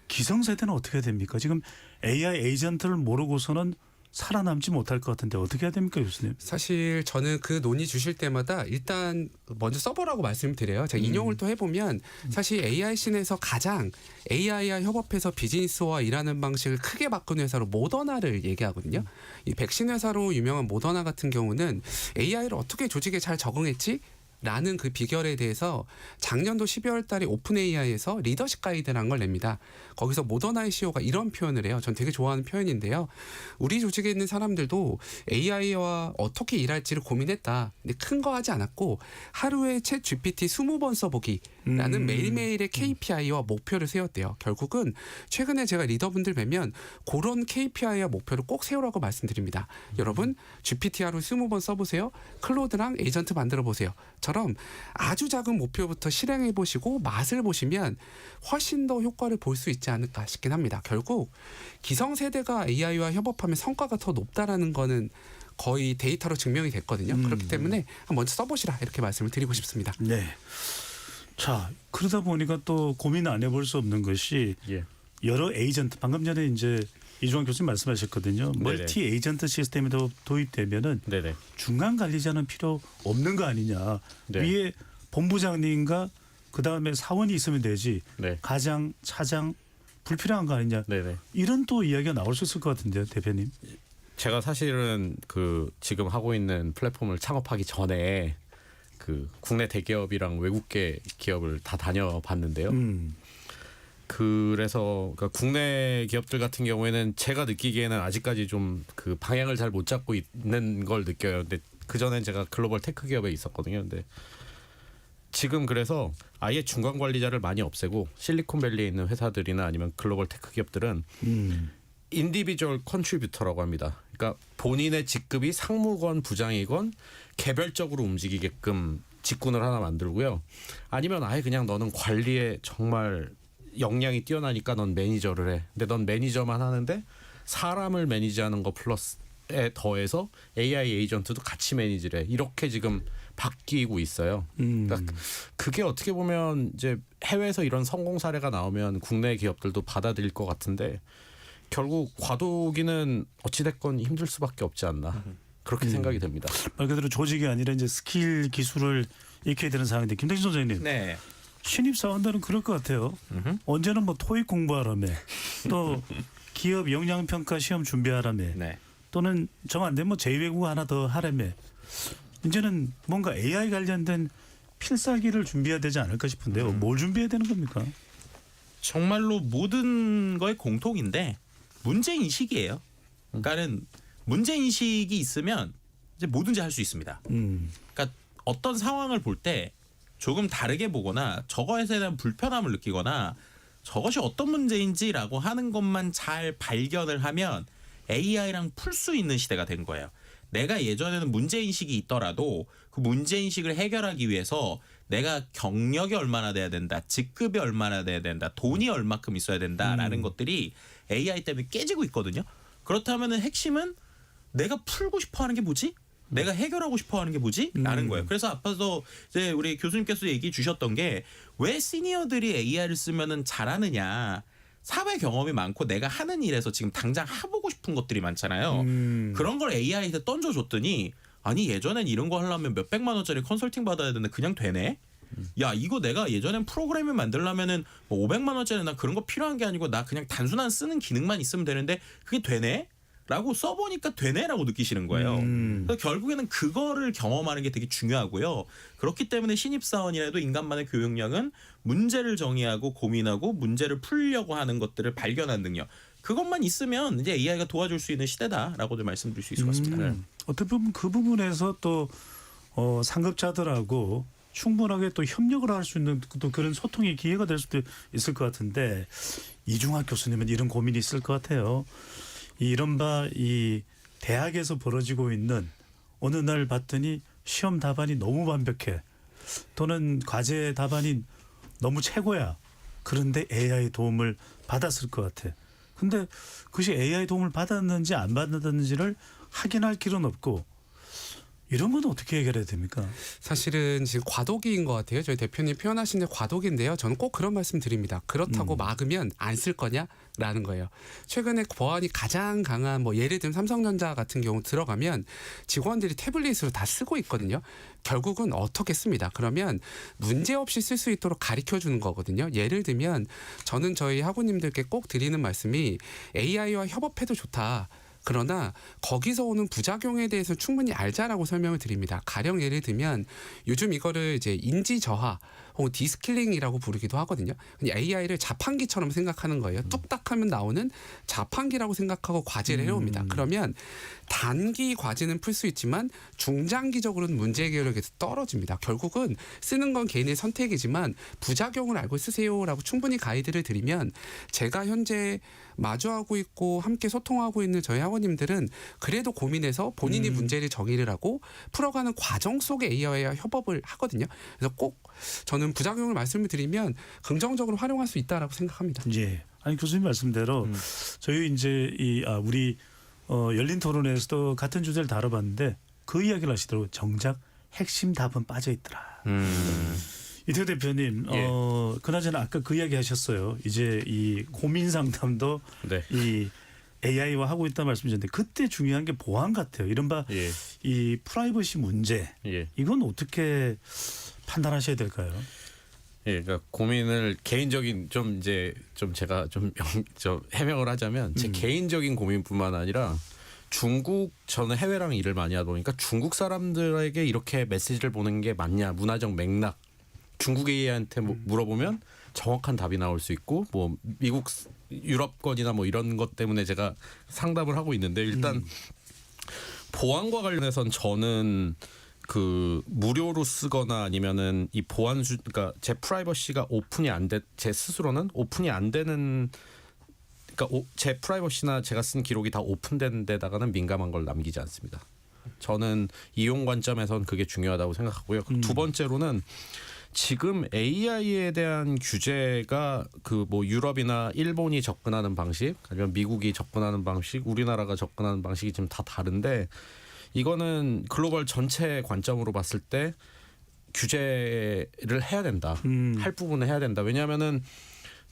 기성세대는 어떻게 해야 됩니까? 지금 AI 에이전트를 모르고서는 살아남지 못할 것 같은데 어떻게 해야 됩니까, 교수님? 사실 저는 그 논의 주실 때마다 일단 먼저 써보라고 말씀드려요. 제가 인용을 또 해보면 사실 AI 씬에서 가장 AI와 협업해서 비즈니스와 일하는 방식을 크게 바꾼 회사로 모더나를 얘기하거든요. 이 백신 회사로 유명한 모더나 같은 경우는 AI를 어떻게 조직에 잘 적응했지? 라는 그 비결에 대해서 작년도 12월 달에 오픈 AI에서 리더십 가이드라는 걸 냅니다. 거기서 모더나의 CEO가 이런 표현을 해요. 전 되게 좋아하는 표현인데요. 우리 조직에 있는 사람들도 AI와 어떻게 일할지를 고민했다. 근데 큰 거 하지 않았고 하루에 챗 GPT 20번 써보기라는 매일매일의 KPI와 목표를 세웠대요. 결국은 최근에 제가 리더분들 뵈면 그런 KPI와 목표를 꼭 세우라고 말씀드립니다. 여러분 GPT 하루 20번 써보세요. 클로드랑 에이전트 만들어 보세요. 처럼 아주 작은 목표부터 실행해 보시고 맛을 보시면 훨씬 더 효과를 볼 수 있지 않을까 싶긴 합니다. 결국 기성세대가 AI와 협업하면 성과가 더 높다라는 거는 거의 데이터로 증명이 됐거든요. 그렇기 때문에 먼저 써보시라 이렇게 말씀을 드리고 싶습니다. 네. 자, 그러다 보니까 또 고민 안 해볼 수 없는 것이 여러 에이전트 방금 전에 이제 이종환 교수님 말씀하셨거든요. 멀티 에이전트 시스템이 도입되면은 중간 관리자는 필요 없는 거 아니냐. 위에 본부장님과 그 다음에 사원이 있으면 되지. 가장, 차장 불필요한 거 아니냐. 이런 또 이야기가 나올 수 있을 것 같은데요, 대표님. 제가 사실은 그 지금 하고 있는 플랫폼을 창업하기 전에 그 국내 대기업이랑 외국계 기업을 다 다녀봤는데요. 그래서 그러니까 국내 기업들 같은 경우에는 제가 느끼기에는 아직까지 좀 그 방향을 잘 못 잡고 있는 걸 느껴요. 근데 그 전엔 제가 글로벌 테크 기업에 있었거든요. 근데 지금 그래서 아예 중간 관리자를 많이 없애고 실리콘밸리에 있는 회사들이나 아니면 글로벌 테크 기업들은 인디비주얼 컨트리뷰터라고 합니다. 그러니까 본인의 직급이 상무건 부장이건 개별적으로 움직이게끔 직군을 하나 만들고요. 아니면 아예 그냥 너는 관리에 정말 역량이 뛰어나니까 넌 매니저를 해. 근데 넌 매니저만 하는데 사람을 매니지하는 거 플러스에 더해서 AI 에이전트도 같이 매니지를 해. 이렇게 지금 바뀌고 있어요. 그러니까 그게 어떻게 보면 이제 해외에서 이런 성공 사례가 나오면 국내 기업들도 받아들일 것 같은데 결국 과도기는 어찌됐건 힘들 수밖에 없지 않나 그렇게 생각이 됩니다. 말 그대로 조직이 아니라 이제 스킬 기술을 익혀야 되는 상황인데 김택신 소장님 네. 신입 사원들은 그럴 것 같아요. 언제는 뭐 토익 공부하라며 또 기업 역량평가 시험 준비하라며 네. 또는 정 안 되면 뭐 제2외국어 하나 더 하라며 이제는 뭔가 AI 관련된 필살기를 준비해야 되지 않을까 싶은데요. 뭘 준비해야 되는 겁니까? 정말로 모든 거의 공통인데 문제 인식이에요. 그러니까는 문제 인식이 있으면 이제 뭐든지 할 수 있습니다. 그러니까 어떤 상황을 볼 때 조금 다르게 보거나 저거에 대한 불편함을 느끼거나 저것이 어떤 문제인지라고 하는 것만 잘 발견을 하면 AI랑 풀 수 있는 시대가 된 거예요. 내가 예전에는 문제인식이 있더라도 그 문제인식을 해결하기 위해서 내가 경력이 얼마나 돼야 된다, 직급이 얼마나 돼야 된다, 돈이 얼마큼 있어야 된다라는 것들이 AI 때문에 깨지고 있거든요. 그렇다면 핵심은 내가 풀고 싶어 하는 게 뭐지? 내가 해결하고 싶어 하는 게 뭐지? 라는 거예요. 그래서 앞서서 이제 우리 교수님께서 얘기해 주셨던 게 왜 시니어들이 AI를 쓰면은 잘하느냐. 사회 경험이 많고 내가 하는 일에서 지금 당장 해보고 싶은 것들이 많잖아요. 그런 걸 AI한테 던져줬더니 아니 예전엔 이런 거 하려면 몇백만 원짜리 컨설팅 받아야 되는데 그냥 되네? 야 이거 내가 예전엔 프로그램을 만들려면은 뭐 500만 원짜리 나 그런 거 필요한 게 아니고 나 그냥 단순한 쓰는 기능만 있으면 되는데 그게 되네? 라고 써보니까 되네라고 느끼시는 거예요. 그래서 결국에는 그거를 경험하는 게 되게 중요하고요. 그렇기 때문에 신입사원이라도 인간만의 교육력은 문제를 정의하고 고민하고 문제를 풀려고 하는 것들을 발견하는 능력. 그것만 있으면 이제 AI가 도와줄 수 있는 시대다라고 좀 말씀드릴 수 있을 것 같습니다. 어떻게 보면 그 부분에서 또 상급자들하고 충분하게 또 협력을 할 수 있는 또 그런 소통의 기회가 될 수도 있을 것 같은데 이중학 교수님은 이런 고민이 있을 것 같아요. 이른바 이 대학에서 벌어지고 있는 어느 날 봤더니 시험 답안이 너무 완벽해 또는 과제 답안이 너무 최고야. 그런데 AI 도움을 받았을 것 같아. 근데 그것이 AI 도움을 받았는지 안 받았는지를 확인할 길은 없고 이런 건 어떻게 해결해야 됩니까? 사실은 지금 과도기인 것 같아요. 저희 대표님 표현하신 데 과도기인데요. 저는 꼭 그런 말씀 드립니다. 그렇다고 막으면 안 쓸 거냐라는 거예요. 최근에 보안이 가장 강한 뭐 예를 들면 삼성전자 같은 경우 들어가면 직원들이 태블릿으로 다 쓰고 있거든요. 결국은 어떻게 씁니다. 그러면 문제 없이 쓸 수 있도록 가르쳐 주는 거거든요. 예를 들면 저는 저희 학우님들께 꼭 드리는 말씀이 AI와 협업해도 좋다. 그러나 거기서 오는 부작용에 대해서 충분히 알자라고 설명을 드립니다. 가령 예를 들면 요즘 이거를 이제 인지 저하 혹은 디스킬링이라고 부르기도 하거든요. 그냥 AI를 자판기처럼 생각하는 거예요. 뚝딱하면 나오는 자판기라고 생각하고 과제를 해옵니다. 그러면 단기 과제는 풀 수 있지만 중장기적으로는 문제 해결력에서 떨어집니다. 결국은 쓰는 건 개인의 선택이지만 부작용을 알고 쓰세요라고 충분히 가이드를 드리면 제가 현재 마주하고 있고 함께 소통하고 있는 저희 학원님들은 그래도 고민해서 본인이 문제를 정의를 하고 풀어가는 과정 속에 AI와 협업을 하거든요. 그래서 꼭 저는 부작용을 말씀을 드리면 긍정적으로 활용할 수 있다라고 생각합니다. 예. 아니 교수님 말씀대로 저희 이제 우리 열린 토론에서도 같은 주제를 다뤄봤는데 그 이야기를 하시더라고요. 정작 핵심 답은 빠져 있더라. 이태호 대표님, 예. 그나저나 아까 그 이야기 하셨어요. 이제 이 고민 상담도 네. 이 AI와 하고 있다는 말씀이셨는데 그때 중요한 게 보안 같아요. 이른바 예. 이 프라이버시 문제. 예. 이건 어떻게 판단하셔야 될까요? 예, 그러니까 고민을 개인적인 좀 제가 좀 해명을 하자면 제 개인적인 고민뿐만 아니라 중국 저는 해외랑 일을 많이 하다 보니까 중국 사람들에게 이렇게 메시지를 보는 게 맞냐 문화적 맥락 중국 AI한테 물어보면 정확한 답이 나올 수 있고 뭐 미국 유럽권이나 뭐 이런 것 때문에 제가 상담을 하고 있는데 일단 보안과 관련해선 저는 그 무료로 쓰거나 아니면은 이 그러니까 제 프라이버시가 제 스스로는 오픈이 안 되는, 그러니까 제 프라이버시나 제가 쓴 기록이 다 오픈된 데다가는 민감한 걸 남기지 않습니다. 저는 이용 관점에선 그게 중요하다고 생각하고요. 두 번째로는 지금 AI에 대한 규제가 그 뭐 유럽이나 일본이 접근하는 방식, 아니면 미국이 접근하는 방식, 우리나라가 접근하는 방식이 지금 다 다른데, 이거는 글로벌 전체 관점으로 봤을 때 규제를 해야 된다. 할 부분은 해야 된다. 왜냐하면은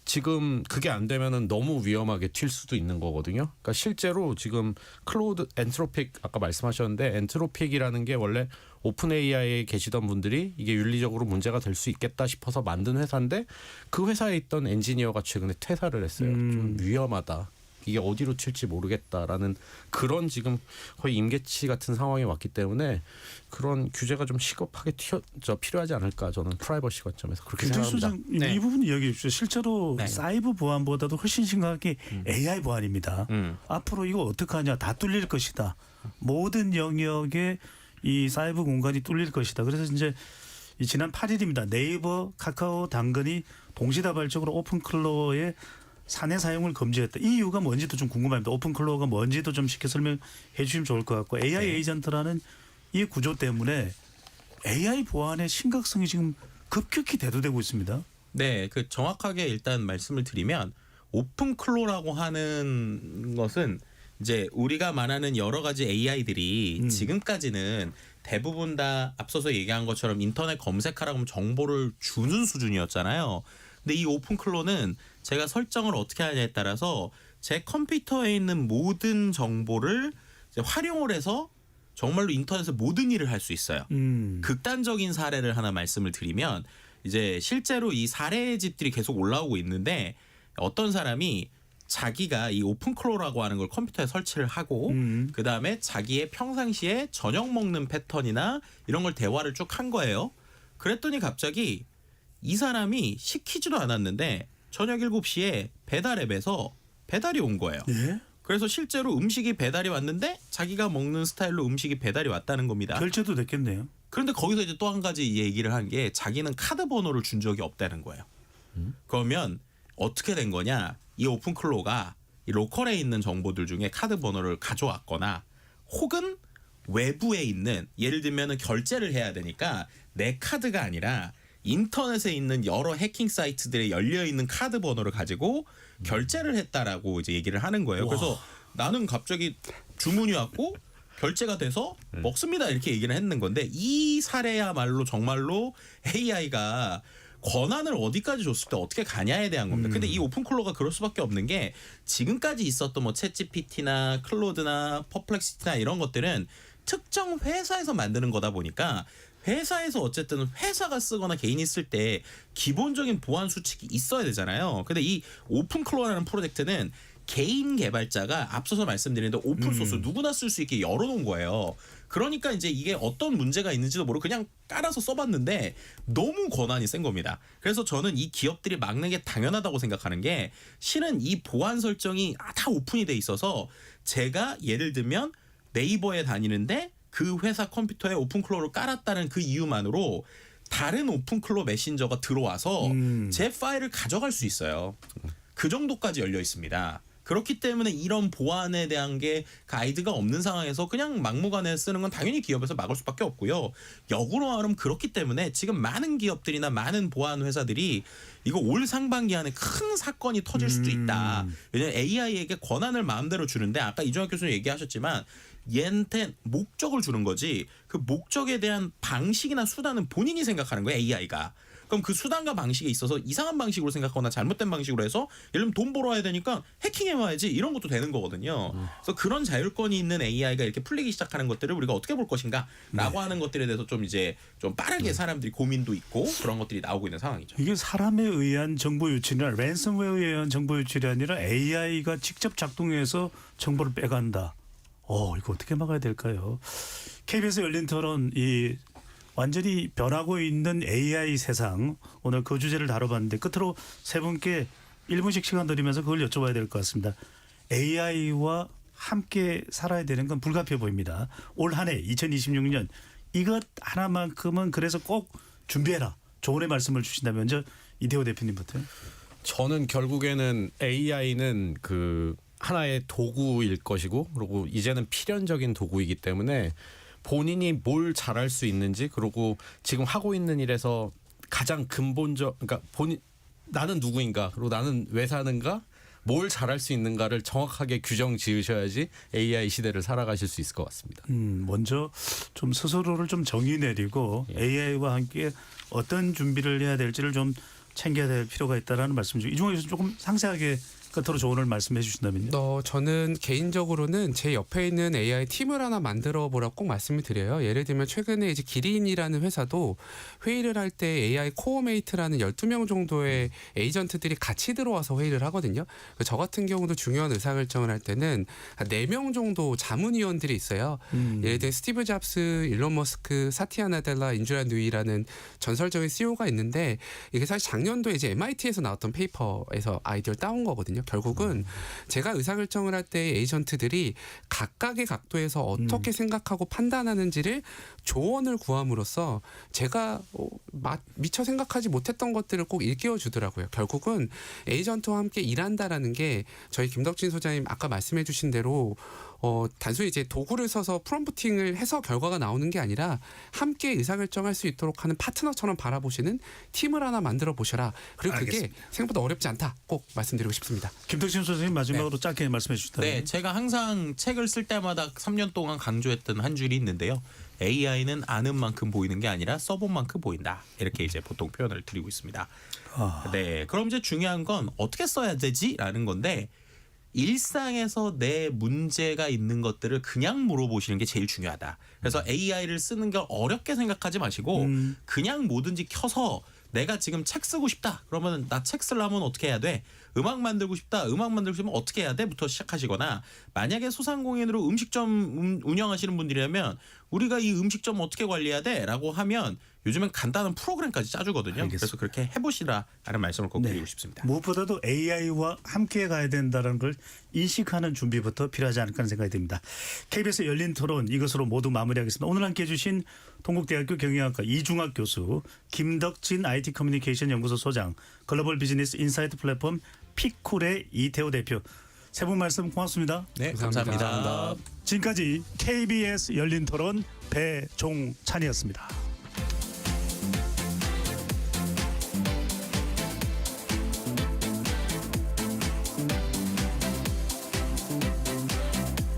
지금 그게 안 되면은 너무 위험하게 튈 수도 있는 거거든요. 그러니까 실제로 지금 클로드 엔트로픽 아까 말씀하셨는데, 엔트로픽이라는 게 원래 오픈 AI에 계시던 분들이 이게 윤리적으로 문제가 될 수 있겠다 싶어서 만든 회사인데, 그 회사에 있던 엔지니어가 최근에 퇴사를 했어요. 좀 위험하다. 이게 어디로 튈지 모르겠다라는 그런 지금 거의 임계치 같은 상황이 왔기 때문에 그런 규제가 좀 시급하게 필요하지 않을까, 저는 프라이버시 관점에서 그렇게 생각합니다. 소장, 이 부분 이야기해 주십시오. 실제로 사이버 보안보다도 훨씬 심각한 게 AI 보안입니다. 앞으로 이거 어떡하냐, 다 뚫릴 것이다. 모든 영역에 이 사이버 공간이 뚫릴 것이다. 그래서 이제 지난 8일입니다. 네이버, 카카오, 당근이 동시다발적으로 오픈클로어에 사내 사용을 금지했다. 이 이유가 뭔지도 좀 궁금합니다. 오픈클로어가 뭔지도 좀 쉽게 설명해 주시면 좋을 것 같고, AI 에이전트라는 이 구조 때문에 AI 보안의 심각성이 지금 급격히 대두되고 있습니다. 네, 그 정확하게 일단 말씀을 드리면 오픈클로라고 하는 것은 이제 우리가 말하는 여러 가지 AI들이 지금까지는 대부분 다 앞서서 얘기한 것처럼 인터넷 검색하라고 하면 정보를 주는 수준이었잖아요. 근데 이 오픈클로는 제가 설정을 어떻게 하냐에 따라서 제 컴퓨터에 있는 모든 정보를 이제 활용을 해서 정말로 인터넷에 모든 일을 할 수 있어요. 극단적인 사례를 하나 말씀을 드리면, 이제 실제로 이 사례의 집들이 계속 올라오고 있는데, 어떤 사람이 자기가 이 오픈클로라고 하는 걸 컴퓨터에 설치를 하고 그다음에 자기의 평상시에 저녁 먹는 패턴이나 이런 걸 대화를 쭉 한 거예요. 그랬더니 갑자기 이 사람이 시키지도 않았는데 저녁 7시에 배달앱에서 배달이 온 거예요. 예? 그래서 실제로 음식이 배달이 왔는데 자기가 먹는 스타일로 음식이 배달이 왔다는 겁니다. 결제도 됐겠네요. 그런데 거기서 이제 또 한 가지 얘기를 한 게, 자기는 카드 번호를 준 적이 없다는 거예요. 그러면 어떻게 된 거냐? 이 오픈클로가 이 로컬에 있는 정보들 중에 카드 번호를 가져왔거나, 혹은 외부에 있는, 예를 들면 결제를 해야 되니까 내 카드가 아니라 인터넷에 있는 여러 해킹 사이트들에 열려 있는 카드 번호를 가지고 결제를 했다라고 이제 얘기를 하는 거예요. 그래서 나는 갑자기 주문이 왔고 결제가 돼서 먹습니다 이렇게 얘기를 했는 건데, 이 사례야말로 정말로 AI가 권한을 어디까지 줬을 때 어떻게 가냐에 대한 겁니다. 근데 이 오픈클로가 그럴 수밖에 없는 게, 지금까지 있었던 뭐 챗GPT나 클로드나 퍼플렉시티나 이런 것들은 특정 회사에서 만드는 거다 보니까, 회사에서 어쨌든 회사가 쓰거나 개인이 쓸 때 기본적인 보안 수칙이 있어야 되잖아요. 근데 이 오픈클로라는 프로젝트는 개인 개발자가 앞서서 말씀드린 대로 오픈소스 누구나 쓸 수 있게 열어놓은 거예요. 그러니까 이제 이게 어떤 문제가 있는지도 모르고 그냥 깔아서 써봤는데 너무 권한이 센 겁니다. 그래서 저는 이 기업들이 막는 게 당연하다고 생각하는 게, 실은 이 보안 설정이 다 오픈이 돼 있어서 제가 예를 들면 네이버에 다니는데 그 회사 컴퓨터에 오픈클로를 깔았다는 그 이유만으로 다른 오픈클로 메신저가 들어와서 제 파일을 가져갈 수 있어요. 그 정도까지 열려 있습니다. 그렇기 때문에 이런 보안에 대한 게 가이드가 없는 상황에서 그냥 막무가내 쓰는 건 당연히 기업에서 막을 수밖에 없고요. 역으로 말하면 그렇기 때문에 지금 많은 기업들이나 많은 보안 회사들이 이거 올 상반기 안에 큰 사건이 터질 수도 있다. 왜냐하면 AI에게 권한을 마음대로 주는데, 아까 이종학 교수님 얘기하셨지만 얘한테 목적을 주는 거지, 그 목적에 대한 방식이나 수단은 본인이 생각하는 거예요, AI가. 그럼 그 수단과 방식에 있어서 이상한 방식으로 생각하거나 잘못된 방식으로 해서, 예를 들면 돈 벌어와야 되니까 해킹해와야지 이런 것도 되는 거거든요. 그래서 그런 자율권이 있는 AI가 이렇게 풀리기 시작하는 것들을 우리가 어떻게 볼 것인가라고 하는 것들에 대해서 좀 이제 좀 빠르게 사람들이 고민도 있고 그런 것들이 나오고 있는 상황이죠. 이게 사람에 의한 정보 유출이나 랜섬웨어에 의한 정보 유출이 아니라 AI가 직접 작동해서 정보를 빼간다. 이거 어떻게 막아야 될까요? KBS 열린 토론, 이 완전히 변하고 있는 AI 세상, 오늘 그 주제를 다뤄봤는데 끝으로 세 분께 1분씩 시간 드리면서 그걸 여쭤봐야 될 것 같습니다. AI와 함께 살아야 되는 건 불가피해 보입니다. 올 한 해 2026년 이것 하나만큼은 그래서 꼭 준비해라. 조언의 말씀을 주신다면 먼저 이태호 대표님부터. 저는 결국에는 AI는 그 하나의 도구일 것이고, 그리고 이제는 필연적인 도구이기 때문에 본인이 뭘 잘할 수 있는지, 그리고 지금 하고 있는 일에서 가장 근본적, 그러니까 나는 누구인가, 그리고 나는 왜 사는가, 뭘 잘할 수 있는가를 정확하게 규정 지으셔야지 AI 시대를 살아가실 수 있을 것 같습니다. 먼저 좀 스스로를 좀 정의 내리고 AI와 함께 어떤 준비를 해야 될지를 좀 챙겨야 될 필요가 있다라는 말씀이죠. 이 중에서 조금 상세하게 끝으로 조언을 말씀해 주신다면요. 저는 개인적으로는 제 옆에 있는 AI 팀을 하나 만들어 보라고 꼭 말씀을 드려요. 예를 들면 최근에 이제 기린이라는 회사도 회의를 할 때 AI 코어메이트라는 12명 정도의 에이전트들이 같이 들어와서 회의를 하거든요. 저 같은 경우도 중요한 의사결정을 할 때는 4명 정도 자문위원들이 있어요. 예를 들면 스티브 잡스, 일론 머스크, 사티아 나델라, 인주라 누이라는 전설적인 CEO가 있는데 이게 사실 작년도에 이제 MIT에서 나왔던 페이퍼에서 아이디어를 따온 거거든요. 결국은 제가 의사결정을 할 때 에이전트들이 각각의 각도에서 어떻게 생각하고 판단하는지를 조언을 구함으로써 제가 미처 생각하지 못했던 것들을 꼭 일깨워 주더라고요. 결국은 에이전트와 함께 일한다라는 게 저희 김덕진 소장님 아까 말씀해 주신 대로 단순히 이제 도구를 써서 프롬프팅을 해서 결과가 나오는 게 아니라 함께 의사결정할 수 있도록 하는 파트너처럼 바라보시는 팀을 하나 만들어 보셔라. 그리고 그게 알겠습니다. 생각보다 어렵지 않다. 꼭 말씀드리고 싶습니다. 김덕진 선생님 마지막으로 짧게 말씀해 주시다면. 네, 제가 항상 책을 쓸 때마다 3년 동안 강조했던 한 줄이 있는데요. AI는 아는 만큼 보이는 게 아니라 써본 만큼 보인다. 이렇게 이제 보통 표현을 드리고 있습니다. 네, 그럼 이제 중요한 건 어떻게 써야 되지라는 건데 일상에서 내 문제가 있는 것들을 그냥 물어보시는 게 제일 중요하다. 그래서 AI를 쓰는 걸 어렵게 생각하지 마시고 그냥 뭐든지 켜서 내가 지금 책 쓰고 싶다. 그러면 나 책 쓰려면 어떻게 해야 돼? 음악 만들고 싶다. 음악 만들고 싶으면 어떻게 해야 돼? 부터 시작하시거나 만약에 소상공인으로 음식점 운영하시는 분들이라면 우리가 이 음식점 어떻게 관리해야 돼? 라고 하면 요즘엔 간단한 프로그램까지 짜주거든요. 알겠습니다. 그래서 그렇게 해보시라라는 말씀을 꼭 네. 드리고 싶습니다. 무엇보다도 AI와 함께 가야 된다는 걸 인식하는 준비부터 필요하지 않을까 하는 생각이 듭니다. KBS 열린 토론 이것으로 모두 마무리하겠습니다. 오늘 함께해 주신 동국대학교 경영학과 이중학 교수, 김덕진 IT 커뮤니케이션 연구소 소장, 글로벌 비즈니스 인사이트 플랫폼 피쿨의 이태호 대표. 세 분 말씀 고맙습니다. 네, 감사합니다. 감사합니다. 지금까지 KBS 열린 토론 배종찬이었습니다.